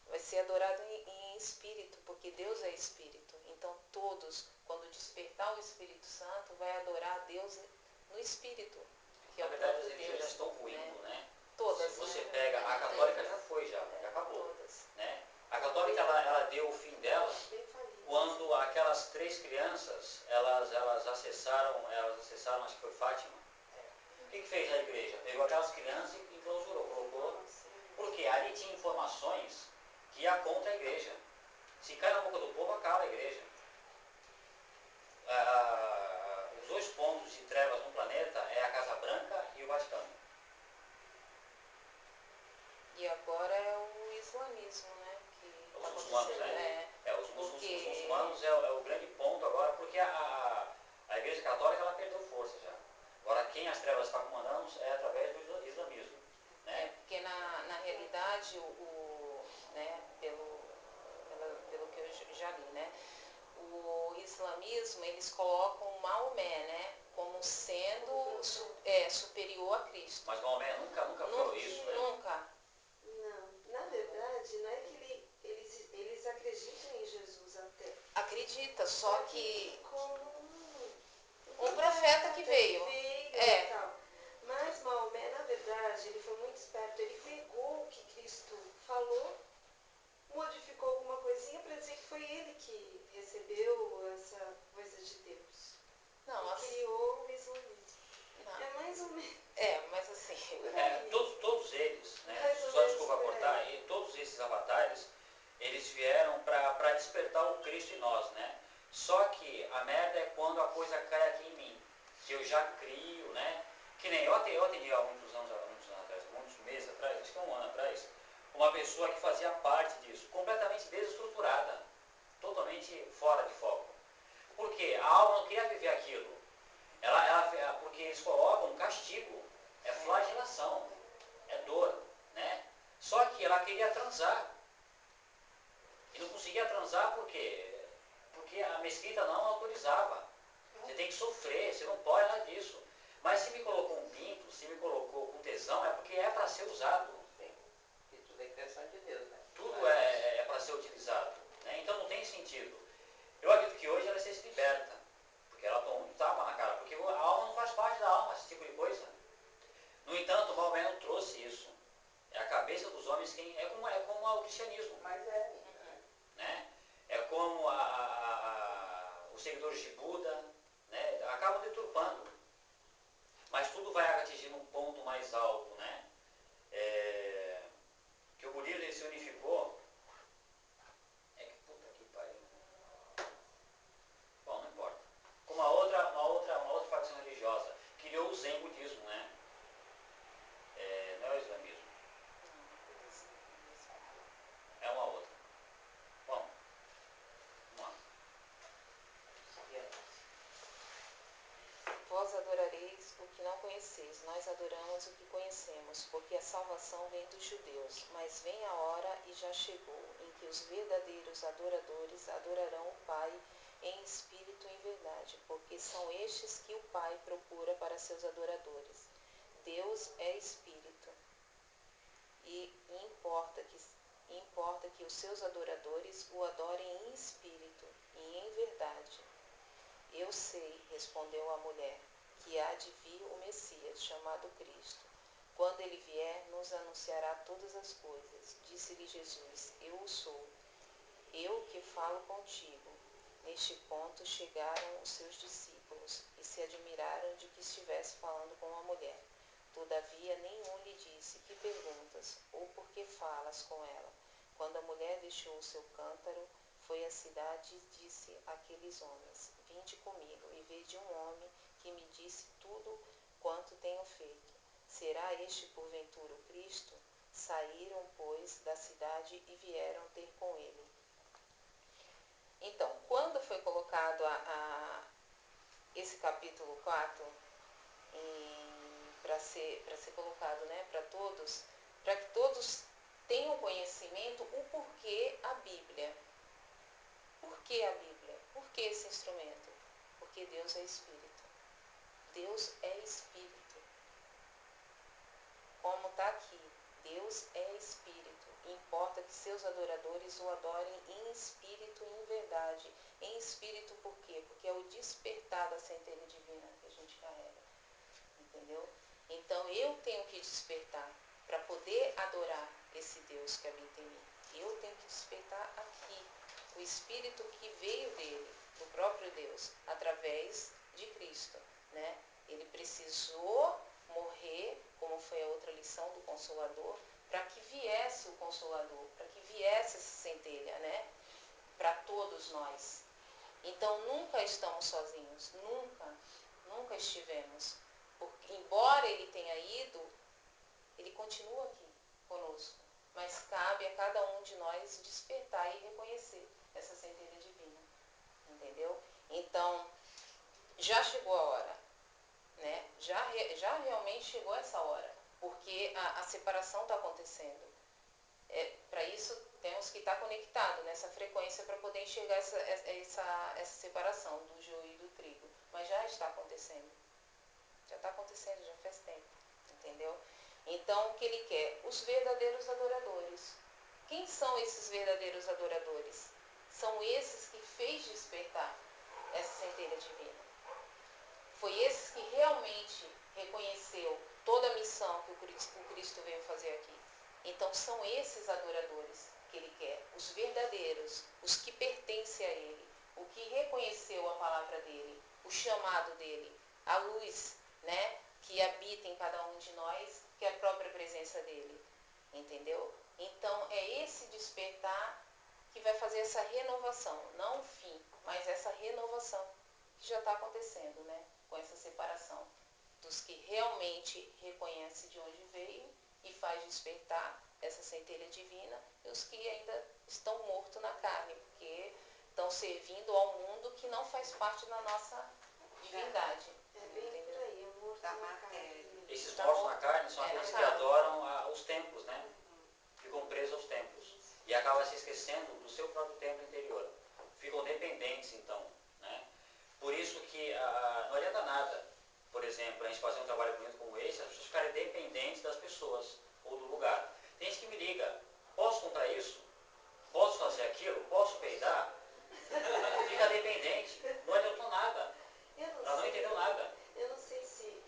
vai ser adorado em espírito, porque Deus é espírito. Então todos, quando despertar o Espírito Santo, vai adorar a Deus no espírito, que é Na o verdade, as próprio religiões já Deus. estão ruindo, né? Todas, Se você né? pega, a católica já foi, já acabou. Todas. Né? A católica, ela deu o fim dela Bem falido. quando aquelas 3 crianças, elas acessaram, acho que foi Fátima. O que fez a igreja? Pegou aquelas crianças e clausurou, colocou. Porque ali tinha informações que ia contra a igreja. Se cai na boca do povo, acaba a igreja. Os 2 pontos de trevas no planeta é a Casa Branca e o Vaticano. E agora é o islamismo, né? Que Os tá muçulmanos, acontecendo. né? Os Porque- muçulmanos é o grande ponto agora, porque a igreja católica ela perdeu força já. Agora quem as trevas está comandando é através do islamismo. Né? Porque na realidade, né, pelo que eu já li, né? O islamismo, eles colocam o Maomé, né, como sendo superior a Cristo. Mas Maomé nunca falou isso, né? Nunca. Não, na verdade, não é que eles acreditam em Jesus até. Acredita, só que Como um profeta que veio. e tal. Mas Maomé, na verdade, ele foi muito esperto. Ele pegou o que Cristo falou, modificou alguma coisinha para dizer que foi ele que recebeu essa coisa de Deus. Não, E criou o islamismo. não. É mais ou menos. Mas assim, Todos eles, né? Mais ou Só menos desculpa por cortar, aí. e todos esses avatares, eles vieram para despertar o Cristo em nós, né? Só que a merda é quando a coisa cai aqui em mim, que eu já crio, né? Que nem eu atendi há muitos anos atrás, muitos meses atrás, acho que 1 ano atrás, uma pessoa que fazia parte disso, completamente desestruturada, totalmente fora de foco. Por quê? A alma não queria viver aquilo. Porque eles colocam um castigo, é flagelação, é dor, né? Só que ela queria transar. E não conseguia transar por quê? Porque a mesquita não autorizava. Você tem que sofrer, você não pode nada disso. Mas se me colocou um pinto, se me colocou com tesão, é porque é para ser usado. E tudo é criação de Deus. homens, é como o cristianismo. Mas é. Né? É como os seguidores de Buda, né? Acabam deturpando. Mas tudo vai atingir um ponto mais alto, né? Que o budismo ele se unificou. É que puta que pariu. Bom, não importa. Com uma outra facção religiosa criou o Zen budismo, né? Não é o islamismo. É uma outra. Bom, vamos lá. Vós adorareis o que não conheceis, nós adoramos o que conhecemos, porque a salvação vem dos judeus. Mas vem a hora, e já chegou, em que os verdadeiros adoradores adorarão o Pai em espírito e em verdade, porque são estes que o Pai procura para seus adoradores. Deus é espírito, e importa que os seus adoradores o adorem em espírito e em verdade. Eu sei, respondeu a mulher, que há de vir o Messias, chamado Cristo. Quando ele vier, nos anunciará todas as coisas. Disse-lhe Jesus, eu o sou, eu que falo contigo. Neste ponto chegaram os seus discípulos e se admiraram de que estivesse falando com a mulher. Todavia nenhum lhe disse, que perguntas, ou por que falas com ela? Quando a mulher deixou o seu cântaro, foi à cidade e disse àqueles homens, vinde comigo e vede um homem que me disse tudo quanto tenho feito. Será este porventura o Cristo? Saíram, pois, da cidade e vieram ter com ele. Então, quando foi colocado esse capítulo 4 para ser colocado, né, para que todos tenham conhecimento o porquê a Bíblia. Por que a Bíblia? Por que esse instrumento? Porque Deus é Espírito. Deus é Espírito. Como está aqui, Deus é Espírito. Importa que seus adoradores o adorem em espírito e em verdade. Em espírito por quê? Porque é o despertar da centelha divina que a gente carrega. Entendeu? Então eu tenho que despertar para poder adorar esse Deus que habita em mim. Eu tenho que despertar aqui o Espírito que veio dele, do próprio Deus, através de Cristo, né? Ele precisou morrer, como foi a outra lição do Consolador, para que viesse o Consolador, para que viesse essa centelha, né? Para todos nós. Então nunca estamos sozinhos, nunca estivemos. Porque, embora ele tenha ido, ele continua aqui conosco. Mas cabe a cada um de nós despertar e reconhecer essa centelha divina. Entendeu? Então, já chegou a hora. Né? Já realmente chegou essa hora. Porque a separação está acontecendo. Para isso, temos que estar conectados nessa frequência para poder enxergar essa separação do joio e do trigo. Mas já está acontecendo. Já está acontecendo, já faz tempo. Entendeu? Então, o que ele quer? Os verdadeiros adoradores. Quem são esses verdadeiros adoradores? São esses que fez despertar essa centelha divina. Foi esses que realmente reconheceu toda a missão que o Cristo veio fazer aqui. Então, são esses adoradores que ele quer. Os verdadeiros, os que pertencem a ele. O que reconheceu a palavra dele, o chamado dele, a luz, né, que habita em cada um de nós, que é a própria presença dele. Entendeu? Então, é esse despertar que vai fazer essa renovação. Não o fim, mas essa renovação que já está acontecendo, né? Com essa separação dos que realmente reconhecem de onde veio e faz despertar essa centelha divina e os que ainda estão mortos na carne, porque estão servindo ao mundo que não faz parte da nossa divindade. É bem por aí, o morto Da na matéria. carne. Esses Tá mortos bom. na carne são aqueles na que carne. adoram os templos, né? Ficam presos aos templos. E acabam se esquecendo do seu próprio templo interior. Ficam dependentes, então. Né? Por isso que não adianta nada, por exemplo, a gente fazer um trabalho bonito como esse, as pessoas ficarem dependentes das pessoas ou do lugar. Tem gente que me liga, posso comprar isso? Posso fazer aquilo? Posso peidar? Fica dependente, não adiantou nada. Ela não entendeu nada. Eu não sei se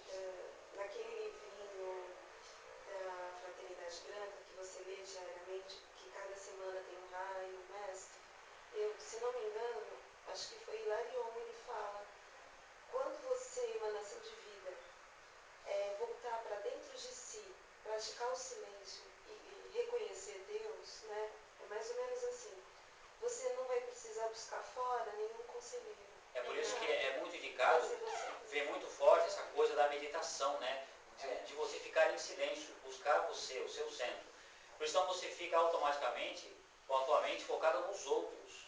naquele livrinho da Fraternidade Branca que você lê diariamente, o silêncio e reconhecer Deus, né? É mais ou menos assim. Você não vai precisar buscar fora nenhum conselheiro. É por isso que é muito indicado, Vai ser você vê mesmo. muito forte essa coisa da meditação, né? De você ficar em silêncio, buscar você, o seu centro. Por isso, então, você fica automaticamente com a tua mente focada nos outros.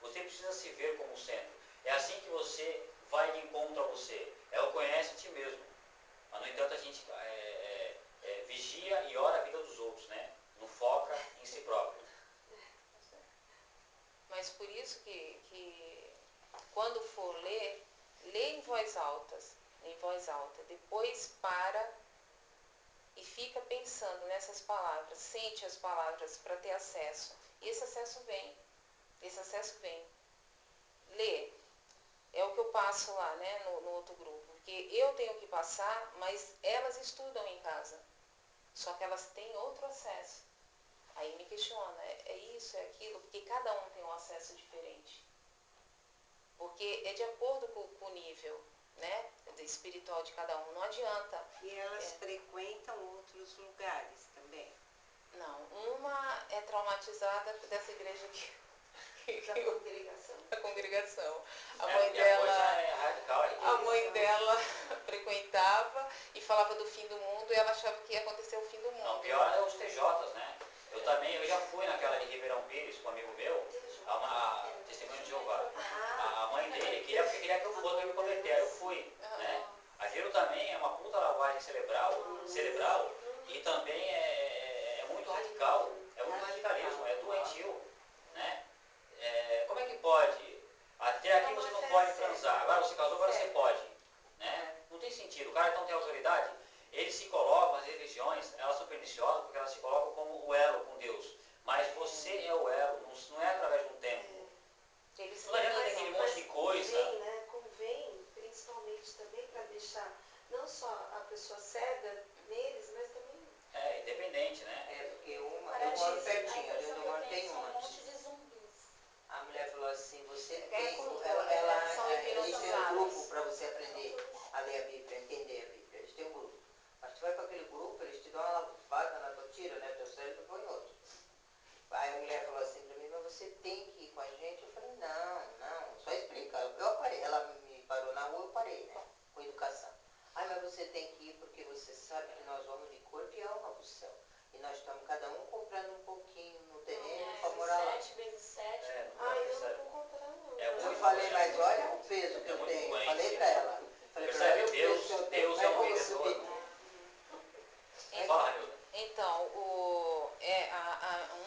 Você precisa se ver como centro. É assim que você vai de encontro a você. É o conhece a ti mesmo. Mas, no entanto, a gente vigia e ora a vida dos outros, né? Não foca em si próprio. Mas por isso que quando for ler, lê em voz alta. Depois para e fica pensando nessas palavras, sente as palavras para ter acesso. E esse acesso vem. Lê. É o que eu passo lá, né, no outro grupo. Porque eu tenho que passar, mas elas estudam em casa. Só que elas têm outro acesso. Aí me questiona, é isso, é aquilo? Porque cada um tem um acesso diferente. Porque é de acordo com o nível, né, espiritual de cada um. Não adianta. E elas frequentam outros lugares também. Não, uma é traumatizada dessa igreja Da congregação. da congregação. A Porque mãe a dela, coisa é radical. a mãe dela frequentava e falava do fim do mundo e ela achava que ia acontecer o fim do mundo. Não, pior é os TJs, né? Eu já fui naquela de Ribeirão Pires com um amigo meu, a testemunha de Jeová. A mãe dele queria que eu fosse para me converter, aí eu fui, né? Aquilo também é uma puta lavagem cerebral e também é muito radical, é muito radicalismo, é doentio, né? Como é que pode? Até aqui você não pode transar, agora você casou, agora você pode, né? Não tem sentido, o cara que não tem autoridade, eles se colocam, as religiões, elas são perniciosas porque elas se colocam como o elo com Deus, mas você é o elo, não é através de um templo. Eles Não adianta ter aquele monte de coisa. Convém, né? Convém, principalmente também para deixar não só a pessoa cega neles, mas também Independente, né? É, porque eu moro A pertinho, ali impressão onde eu que eu moro tenho tem são um uma. monte de zumbis. A mulher falou assim, você É tem, como são eles têm um hipnotizadas. grupo para você aprender a ler a Bíblia, entender a Bíblia, eles têm um grupo. Mas tu vai para aquele grupo, eles te dão uma lavada na tua tira, né, teu cérebro põe em outro. Aí a mulher falou assim para mim, mas você tem que ir com a gente? Eu falei, não, só explica. Eu parei, ela me parou na rua, eu parei, né, com educação. Ai, mas você tem que ir porque você sabe que nós vamos de corpo e alma para o céu. E nós estamos cada um comprando um pouquinho no terreno para morar lá. 7 vezes 7. eu não vou comprar não. Eu falei, mas olha o peso que eu tenho. Eu falei para ela. Falei para ela, olha o peso que eu tenho. Deus é um Como é que eu vou vendedor. subir? Fala, Ramilda. Então,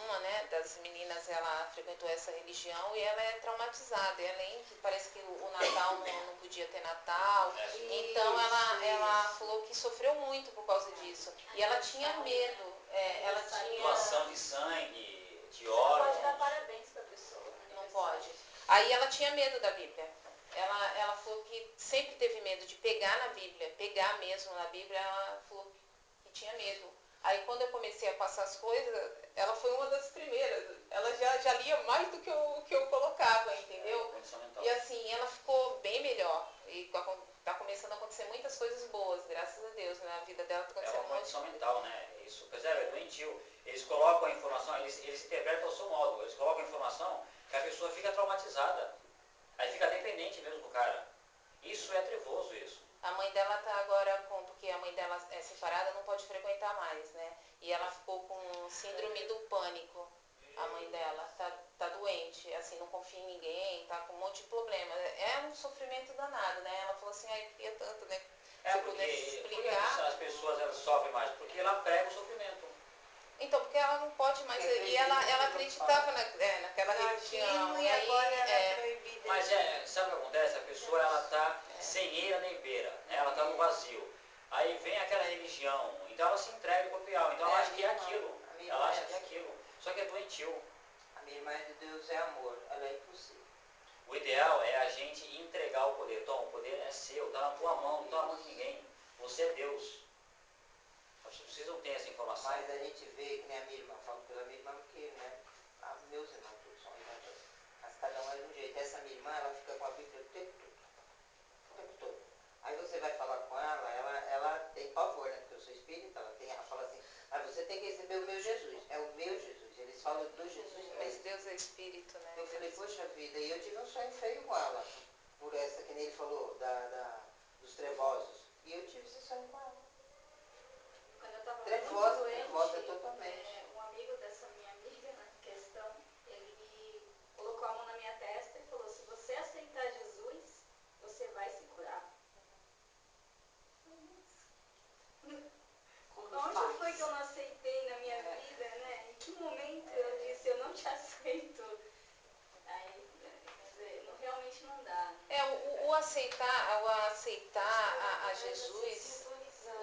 uma, né, das meninas, ela frequentou essa religião e ela é traumatizada. E além que parece que o Natal não podia ter Natal. Então ela falou que sofreu muito por causa disso. E ela tinha medo. Ela tinha. Doação de sangue, de Você não pode dar órgãos. parabéns pra pessoa. Não pode. Aí ela tinha medo da Bíblia. Ela falou que sempre teve medo de pegar na Bíblia, pegar mesmo na Bíblia, ela falou que tinha medo. Aí quando eu comecei a passar as coisas, ela foi uma das primeiras. Ela já lia mais do que eu colocava, entendeu? Condição mental. E assim, ela ficou bem melhor. E tá começando a acontecer muitas coisas boas, graças a Deus, né? A vida dela tá É acontecendo uma condição mental, né? Isso, percebe? É doentio. Eles colocam a informação, eles interpretam ao seu modo. Eles colocam a informação que a pessoa fica traumatizada. Aí fica dependente mesmo do cara. Isso é trevoso, isso. A mãe dela tá agora porque a mãe dela é separada, não pode frequentar mais, né? E ela ficou com síndrome do pânico. A mãe dela tá doente, assim, não confia em ninguém, tá com um monte de problema. É um sofrimento danado, né? Ela falou assim, ai, eu queria tanto, né? Se eu pudesse Por que explicar. as pessoas elas sofrem mais? Porque ela prega o sofrimento. Então, porque ela não pode mais. E ela acreditava naquela religião. E Aí, agora ela é proibida. Mas sabe o que acontece? A pessoa ela tá sem eira nem beira, né? Ela tá no vazio. Aí vem aquela religião, então ela se entrega pro pior, então ela acha que é aquilo. Ela acha que é aquilo. Só que é doentio. A minha irmã de Deus é amor, ela é impossível. O ideal é a gente entregar o poder. Tom, o poder é seu, está na tua mão, não está na mão de ninguém. Você é Deus. Vocês precisam ter essa informação. Mas a gente vê que nem a minha irmã, falo pela minha irmã porque, né, meus irmãos todos são evangélicos. Mas cada um é de um jeito. Essa minha irmã, ela fica com a Bíblia o tempo todo. O tempo todo. Aí você vai falar com ela tem pavor, né? Porque eu sou espírita, ela fala assim, Aí você tem que receber o meu Jesus. É o meu Jesus. Eles falam do Jesus Mas mesmo. Deus é espírito, né? Eu falei, poxa vida, e eu tive um sonho feio com ela. Por essa que nem ele falou, dos trevosos. E eu tive esse sonho com ela. Quando eu estava Trevosa muito doente, totalmente. um amigo dessa minha amiga na questão, ele colocou a mão na minha testa e falou, se você aceitar Jesus, você vai se curar. Onde foi que eu não aceitei na minha vida, né? Em que momento eu disse, eu não te aceito? Aí, quer dizer, realmente não dá. O aceitar a Jesus,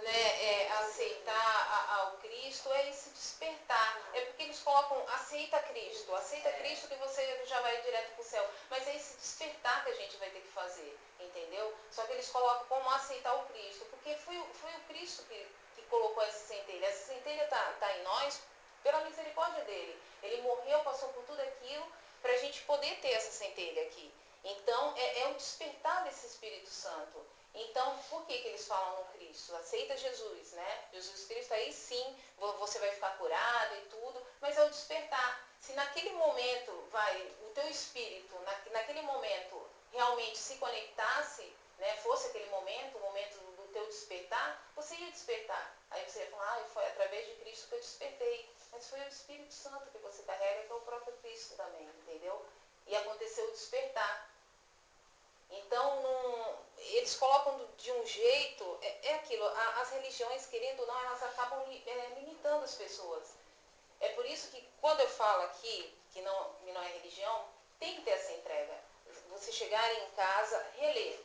né, aceitar ao Cristo é esse despertar. É porque eles colocam, aceita Cristo que você já vai direto para o céu. Mas é esse despertar que a gente vai ter que fazer, entendeu? Só que eles colocam como aceitar o Cristo, porque foi o Cristo que colocou essa centelha. Essa centelha está em nós pela misericórdia dele. Ele morreu, passou por tudo aquilo para a gente poder ter essa centelha aqui. Então, é o despertar desse Espírito Santo. Então, por que eles falam no Cristo? Aceita Jesus, né? Jesus Cristo, aí sim, você vai ficar curado e tudo, mas é o despertar. Se naquele momento, o teu espírito, naquele momento, realmente se conectasse, né, fosse aquele momento, o momento do teu despertar, você ia despertar. Aí você ia falar, foi através de Cristo que eu despertei. Mas foi o Espírito Santo que você carrega, que é o próprio Cristo também, entendeu? E aconteceu o despertar. Então, eles colocam de um jeito, aquilo, as religiões, querendo ou não, elas acabam limitando as pessoas. É por isso que quando eu falo aqui que não é religião, tem que ter essa entrega. Você chegar em casa, reler.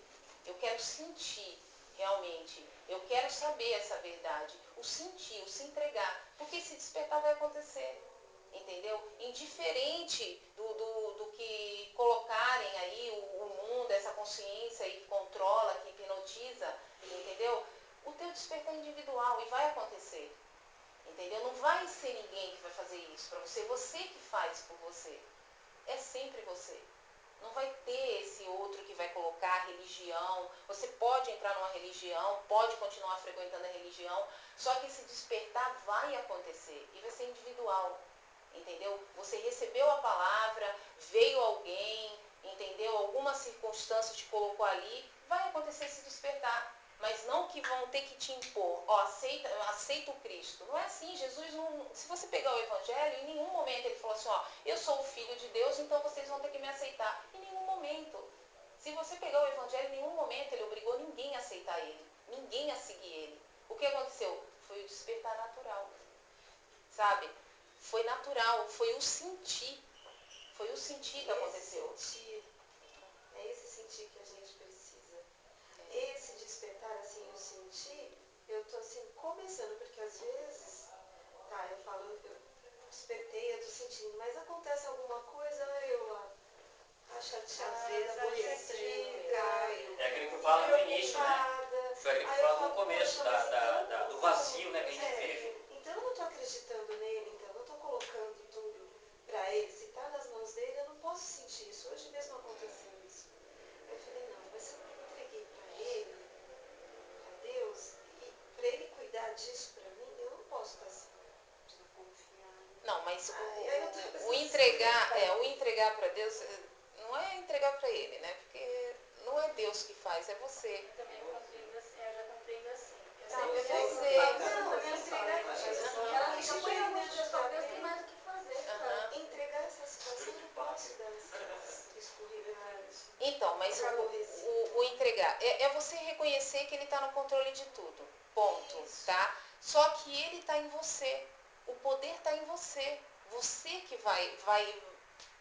Eu quero sentir realmente. Eu quero saber essa verdade. O sentir, o se entregar. Porque esse despertar vai acontecer. Entendeu? Indiferente do que colocarem aí o mundo, essa consciência aí que controla, que hipnotiza, entendeu? O teu despertar é individual e vai acontecer. Entendeu? Não vai ser ninguém que vai fazer isso para você que faz por você. É sempre você. Não vai ter esse outro que vai colocar religião. Você pode entrar numa religião, pode continuar frequentando a religião, só que esse despertar vai acontecer e vai ser individual. Entendeu? Você recebeu a palavra, veio alguém, entendeu? Alguma circunstância te colocou ali, vai acontecer esse despertar. Mas não que vão ter que te impor, aceita o Cristo. Não é assim, Jesus não... Se você pegar o Evangelho, em nenhum momento ele falou assim, eu sou o Filho de Deus, então vocês vão ter que me aceitar. Em nenhum momento. Se você pegar o Evangelho, em nenhum momento ele obrigou ninguém a aceitar ele, ninguém a seguir ele. O que aconteceu? Foi o despertar natural, sabe? Foi natural, foi o sentir. Foi o sentir que aconteceu. É esse sentir que a gente precisa. Esse despertar, assim, o sentir, eu tô assim, começando, porque às vezes, eu falo, eu despertei, eu tô sentindo, mas acontece alguma coisa, eu lá, chateada, aborrecida, É aquilo que eu falo no início, né? Foi aquilo que eu falo no começo, do vazio, né, que a gente vive. Então eu não estou acreditando nele, então eu não estou colocando tudo para ele. Se está nas mãos dele, eu não posso sentir isso. Hoje mesmo aconteceu isso. Eu falei, não, mas se eu entreguei para ele, para Deus, e para ele cuidar disso para mim, eu não posso estar assim, desconfiando. Não, mas o entregar para Deus não é entregar para ele, né? Porque não é Deus que faz, é você. Eu também compreendo assim, eu já compreendo assim. Eu Não, sempre é falo você. para minha filha, ela fica, mãe, pelo amor de Deus, só Deus tem mais o que fazer. Entregar essa situação, eu não posso dar essas escorregadas. Então, mas o entregar é você reconhecer que ele está no controle de tudo. Ponto, tá? Só que ele está em você. O poder está em você. Você que vai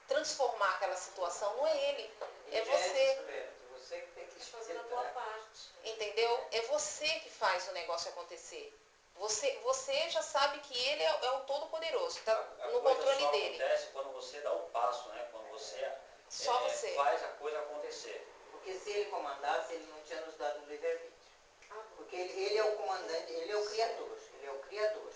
transformar aquela situação, não é ele. É você. Você que tem que Fazendo a tua parte. Entendeu? É você que faz o negócio acontecer. Você já sabe que ele é o Todo-Poderoso, está no controle só dele. Acontece quando você dá o passo, né? Quando você, Só você faz a coisa acontecer. Porque se ele comandasse, ele não tinha nos dado o livre-arbítrio. Porque ele é o comandante, ele é o criador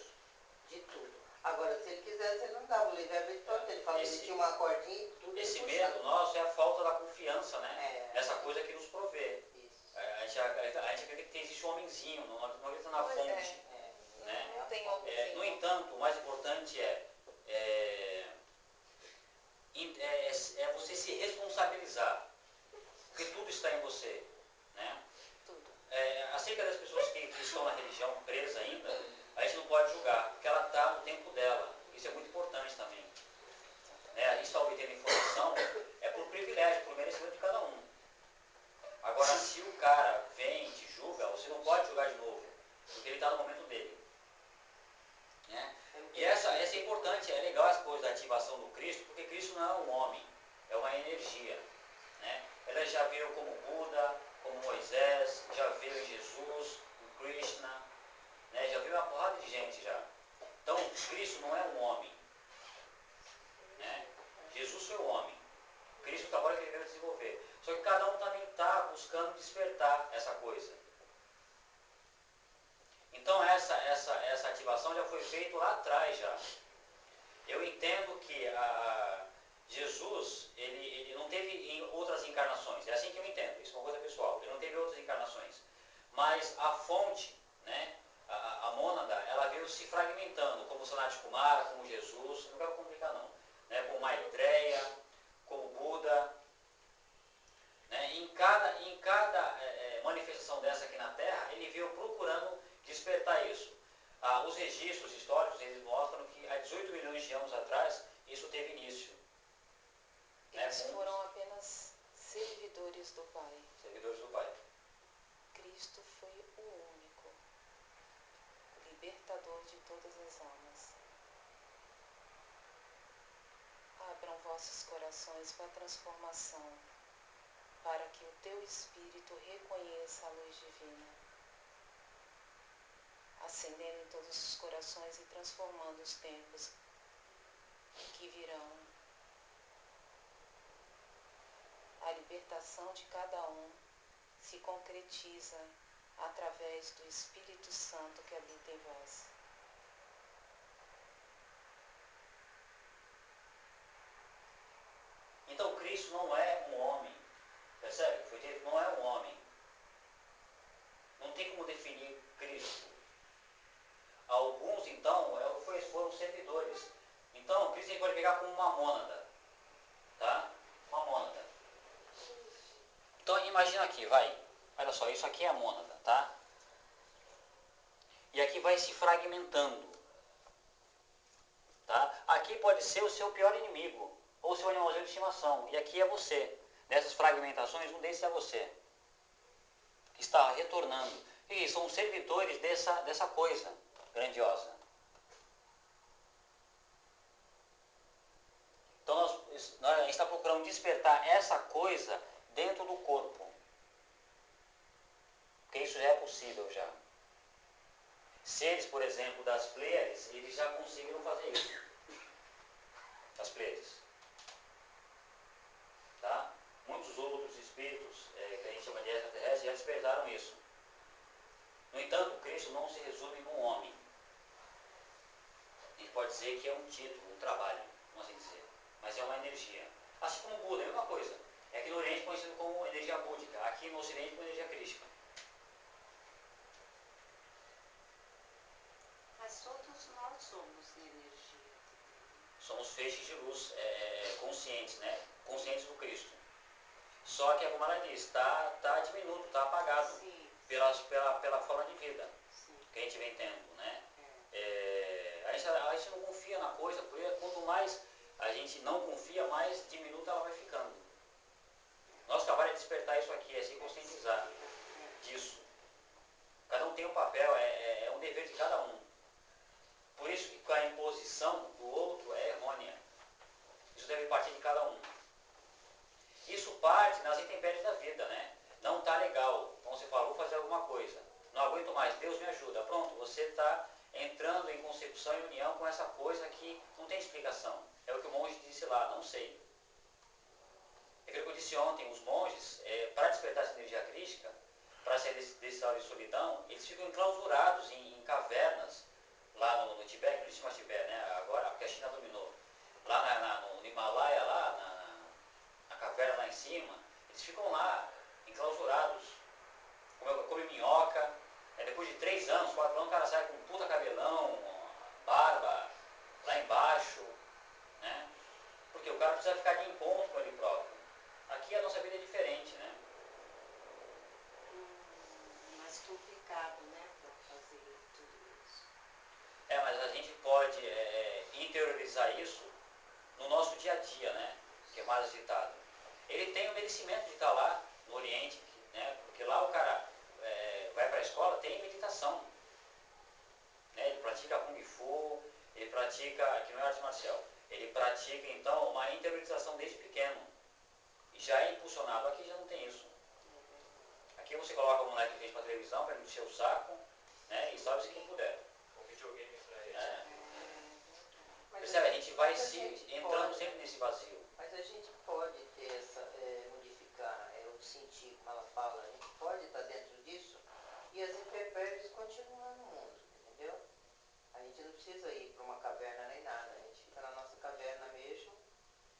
de tudo. Agora, se ele quisesse, ele não dava o livre-arbítrio todo, ele falava que tinha uma cordinha e tudo. Esse medo nosso é a falta da confiança, né? Nessa coisa que nos provê. Isso. A gente acredita que existe um homenzinho, não acredita na fonte. Né? tem outros No irmãos. entanto, o mais importante é você se responsabilizar, porque tudo está em você, né? Tudo. Acerca das pessoas que estão na religião presa ainda, a gente não pode julgar, porque ela está no tempo dela. Isso é muito importante também. Né? A gente está obtendo informação, é por privilégio, por merecimento de cada um. Agora, se o cara vem e te julga, você não pode julgar de novo, porque ele está no momento dele. Né? E essa é importante, é legal essa coisa da ativação do Cristo, porque Cristo não é um homem, é uma energia. Né? Ela já veio como Buda, como Moisés, já veio em Jesus, o Krishna, né? Já veio uma porrada de gente já. Então, Cristo não é um homem. Né? Jesus foi o homem. Cristo está agora que ele veio desenvolver. Só que cada um também está buscando despertar essa coisa. Então essa ativação já foi feita lá atrás já. Eu entendo que Jesus, ele não teve em outras encarnações. É assim que eu entendo, isso é uma coisa pessoal. Ele não teve outras encarnações. Mas a fonte, né, a mônada, ela veio se fragmentando, como Sanat Kumara, como Jesus, não quero complicar não, né, como Maitreya, como Buda. Né, em cada manifestação dessa aqui na Terra, ele veio procurando despertar isso. Os registros históricos, eles mostram que há 18 milhões de anos atrás, isso teve início. Eles foram apenas servidores do Pai. Servidores do Pai. Cristo foi o único, libertador de todas as almas. Abram vossos corações para a transformação, para que o teu espírito reconheça a luz divina, acendendo em todos os corações e transformando os tempos que virão. A libertação de cada um se concretiza através do Espírito Santo que habita em vós. Então Cristo não é um homem. Percebe? Foi dito, não é um homem. Não tem como definir Cristo. Alguns, então, foram servidores. Então, Cristo a gente pode pegar como uma mônada. Tá? Uma mônada. Então, imagina aqui, vai. Olha só, isso aqui é a mônada, tá? E aqui vai se fragmentando. Tá? Aqui pode ser o seu pior inimigo, ou o seu animalzinho de estimação. E aqui é você. Nessas fragmentações, um desses é você. Que está retornando. E são servidores dessa coisa grandiosa. Então a gente está procurando despertar essa coisa dentro do corpo. Porque isso já é possível já. Seres, por exemplo, das Pleiades, eles já conseguiram fazer isso. As Pleiades. Tá? Muitos outros espíritos, que a gente chama de extraterrestres, já despertaram isso. No entanto, Cristo não se resume num homem. A gente pode dizer que é um título, um trabalho, vamos assim dizer. Mas é uma energia. Assim como o Buda, é a mesma coisa. É aqui no Oriente conhecido como energia búdica, aqui no Ocidente como energia crística. Mas todos nós somos energia. Somos feixes de luz conscientes, né? Conscientes do Cristo. Só que, como ela diz, está diminuto, está apagado. Sim. Pela forma de vida. Sim. Que a gente vem tendo, né? A gente não confia na coisa, porque quanto mais a gente não confia, mais diminuta ela vai ficando. Nosso trabalho é despertar isso aqui, é se conscientizar disso. Cada um tem um papel, é um dever de cada um. Por isso que a imposição do outro é errônea. Isso deve partir de cada um. Isso parte nas intempéries da vida, né? Não está legal. Então você fala, vou fazer alguma coisa. Não aguento mais, Deus me ajuda. Pronto, você está entrando em concepção e união com essa coisa que não tem explicação. É o que o monge disse lá, não sei. É aquilo que eu disse ontem, os monges, para despertar essa energia crística, para sair desse estado de solidão, eles ficam enclausurados em cavernas, lá no Tibete, não existe mais Tibete, né? Agora, porque a China dominou. Lá no Himalaia, lá na caverna lá em cima, eles ficam lá, enclausurados, comem minhoca, depois depois de 3 anos, 4 anos, o cara sai com um puta cabelão, barba, lá embaixo, né? Porque o cara precisa ficar de encontro com ele próprio. Aqui a nossa vida é diferente, né? Mais complicado, né, para fazer tudo isso. Mas a gente pode interiorizar isso no nosso dia a dia, né? Que é mais agitado. Ele tem o merecimento de estar lá no Oriente, né? Porque lá o cara vai para a escola, tem meditação. Né? Ele pratica Kung Fu, ele pratica, que não é arte marcial, ele pratica então uma interiorização desde pequeno. E já é impulsionado. Aqui já não tem isso. Aqui você coloca o moleque de frente para a televisão para ele encher o saco, né? E salve-se quem puder. Um videogame para ele. Percebe? A gente vai entrando sempre nesse vazio. Mas a gente pode ter modificar o sentir, como ela fala, a gente pode estar dentro disso e as intempéries continuam no mundo, entendeu? A gente não precisa ir para uma caverna nem nada, a gente fica na nossa caverna mesmo.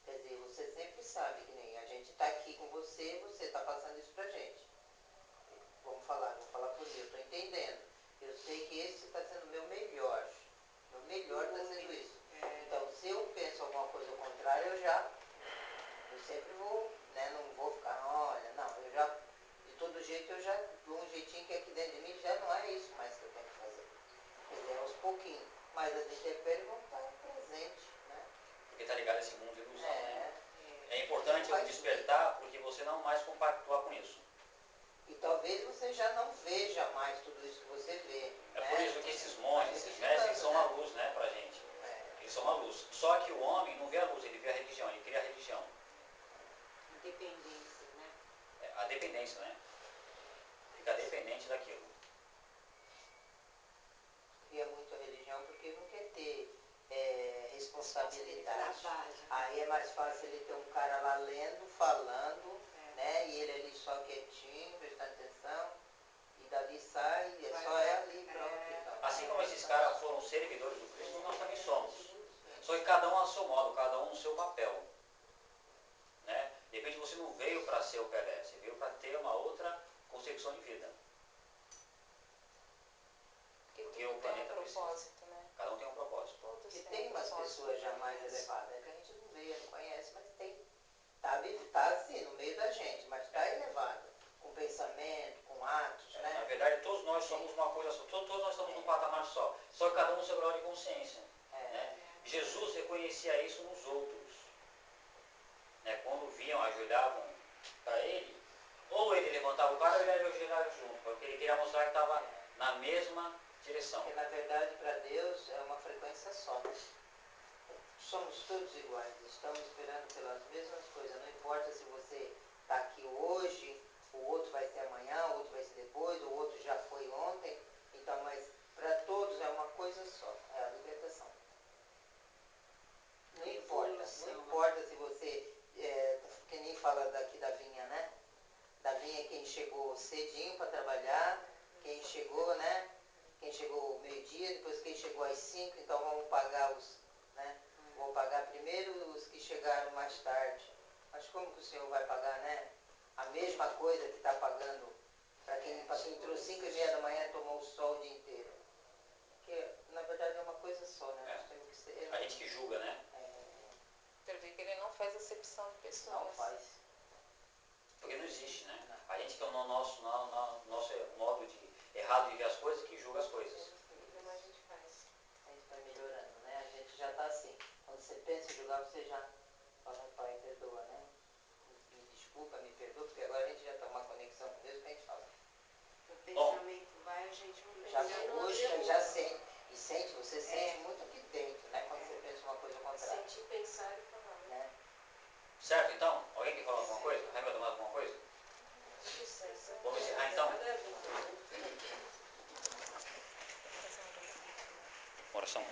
Quer dizer, você sempre sabe que nem a gente está aqui com você, você está passando isso pra gente. Vou falar por mim, eu estou entendendo. Eu sei que esse está sendo o meu melhor. Meu melhor está sendo isso. Então, se eu penso alguma coisa ao contrário, eu sempre vou, né, não vou ficar, olha, não, eu já, de todo jeito, eu já dou um jeitinho que aqui dentro de mim já não é isso mais que eu tenho que fazer. Quer dizer, aos pouquinhos. Mas as intempéries vão estar presentes, né? Porque está ligado a esse mundo de ilusão, né? É Isso importante eu faz despertar porque você não mais compactua com isso. E talvez você já não veja mais tudo isso que você vê. É né? por isso que esses monges, esses mestres, eles são uma luz, né, pra gente. Eles são uma luz. Só que o homem não vê a luz, ele vê a religião, ele cria a religião. Dependência, né? A dependência, né? Fica dependente daquilo. Cria muito a religião porque não quer ter responsabilidade. Aí é mais fácil ele ter um cara lá lendo, falando, né? E ele ali só quietinho, prestando atenção, e dali sai, só é ali, pronto. Então. Assim como esses caras foram servidores do Cristo, nós também somos. Só que cada um a seu modo, cada um no seu papel. Né? De repente você não veio para ser o Pelé, você veio para ter uma outra concepção de vida. Porque o planeta tem um propósito, né? Cada um tem um propósito. Porque tem umas pessoas já mais elevadas que a gente não vê, não conhece, mas tem. Tá assim, no meio da gente, mas está elevado. Com pensamento, com atos, né? Na verdade, todos nós somos uma coisa só. Todos nós estamos num patamar só. Só que cada um no seu grau de consciência. Né? Jesus reconhecia isso nos outros. Né? Quando viam, ajoelhavam para ele, ou ele levantava o cara ou ele ajoelhava junto, porque ele queria mostrar que estava na mesma direção. Porque na verdade para Deus é uma frequência só. Né? Somos todos iguais, estamos esperando pelas mesmas coisas. Não importa se você está aqui hoje, o outro vai ser amanhã, o outro vai ser depois, o outro já foi ontem. Então, mas para todos é uma coisa só, é a libertação. Não importa se você, que nem fala daqui da Vinha, né? Da Vinha quem chegou cedinho para trabalhar, quem chegou, né? Quem chegou meio-dia, depois quem chegou às 5, então vamos pagar né? Vou pagar primeiro os que chegaram mais tarde. Mas como que o senhor vai pagar, né? A mesma coisa que está pagando para quem entrou 5:30 da manhã e tomou o sol o dia inteiro. Porque, na verdade, é uma coisa só, né? Nós temos que ser... A gente que julga, né? Você vê que ele não faz acepção de pessoas. Não faz. Porque não existe, né? A gente que é no nosso modo de errado de ver as coisas, que julga as coisas. Então a gente faz. A gente vai melhorando, né? A gente já está assim. Quando você pensa em julgar, você já fala, pai, perdoa, né? Me desculpa, me perdoa, porque agora a gente já está uma conexão com Deus que a gente fala. O pensamento vai, a gente não Já não busca e já sente. E sente, você sente muito aqui dentro, né? Quando você pensa uma coisa ao contrário. sentir, pensar e falar. Né? Certo, então? Alguém quer falar alguma coisa? Raimundo, mais alguma coisa? Vamos encerrar então? Oração.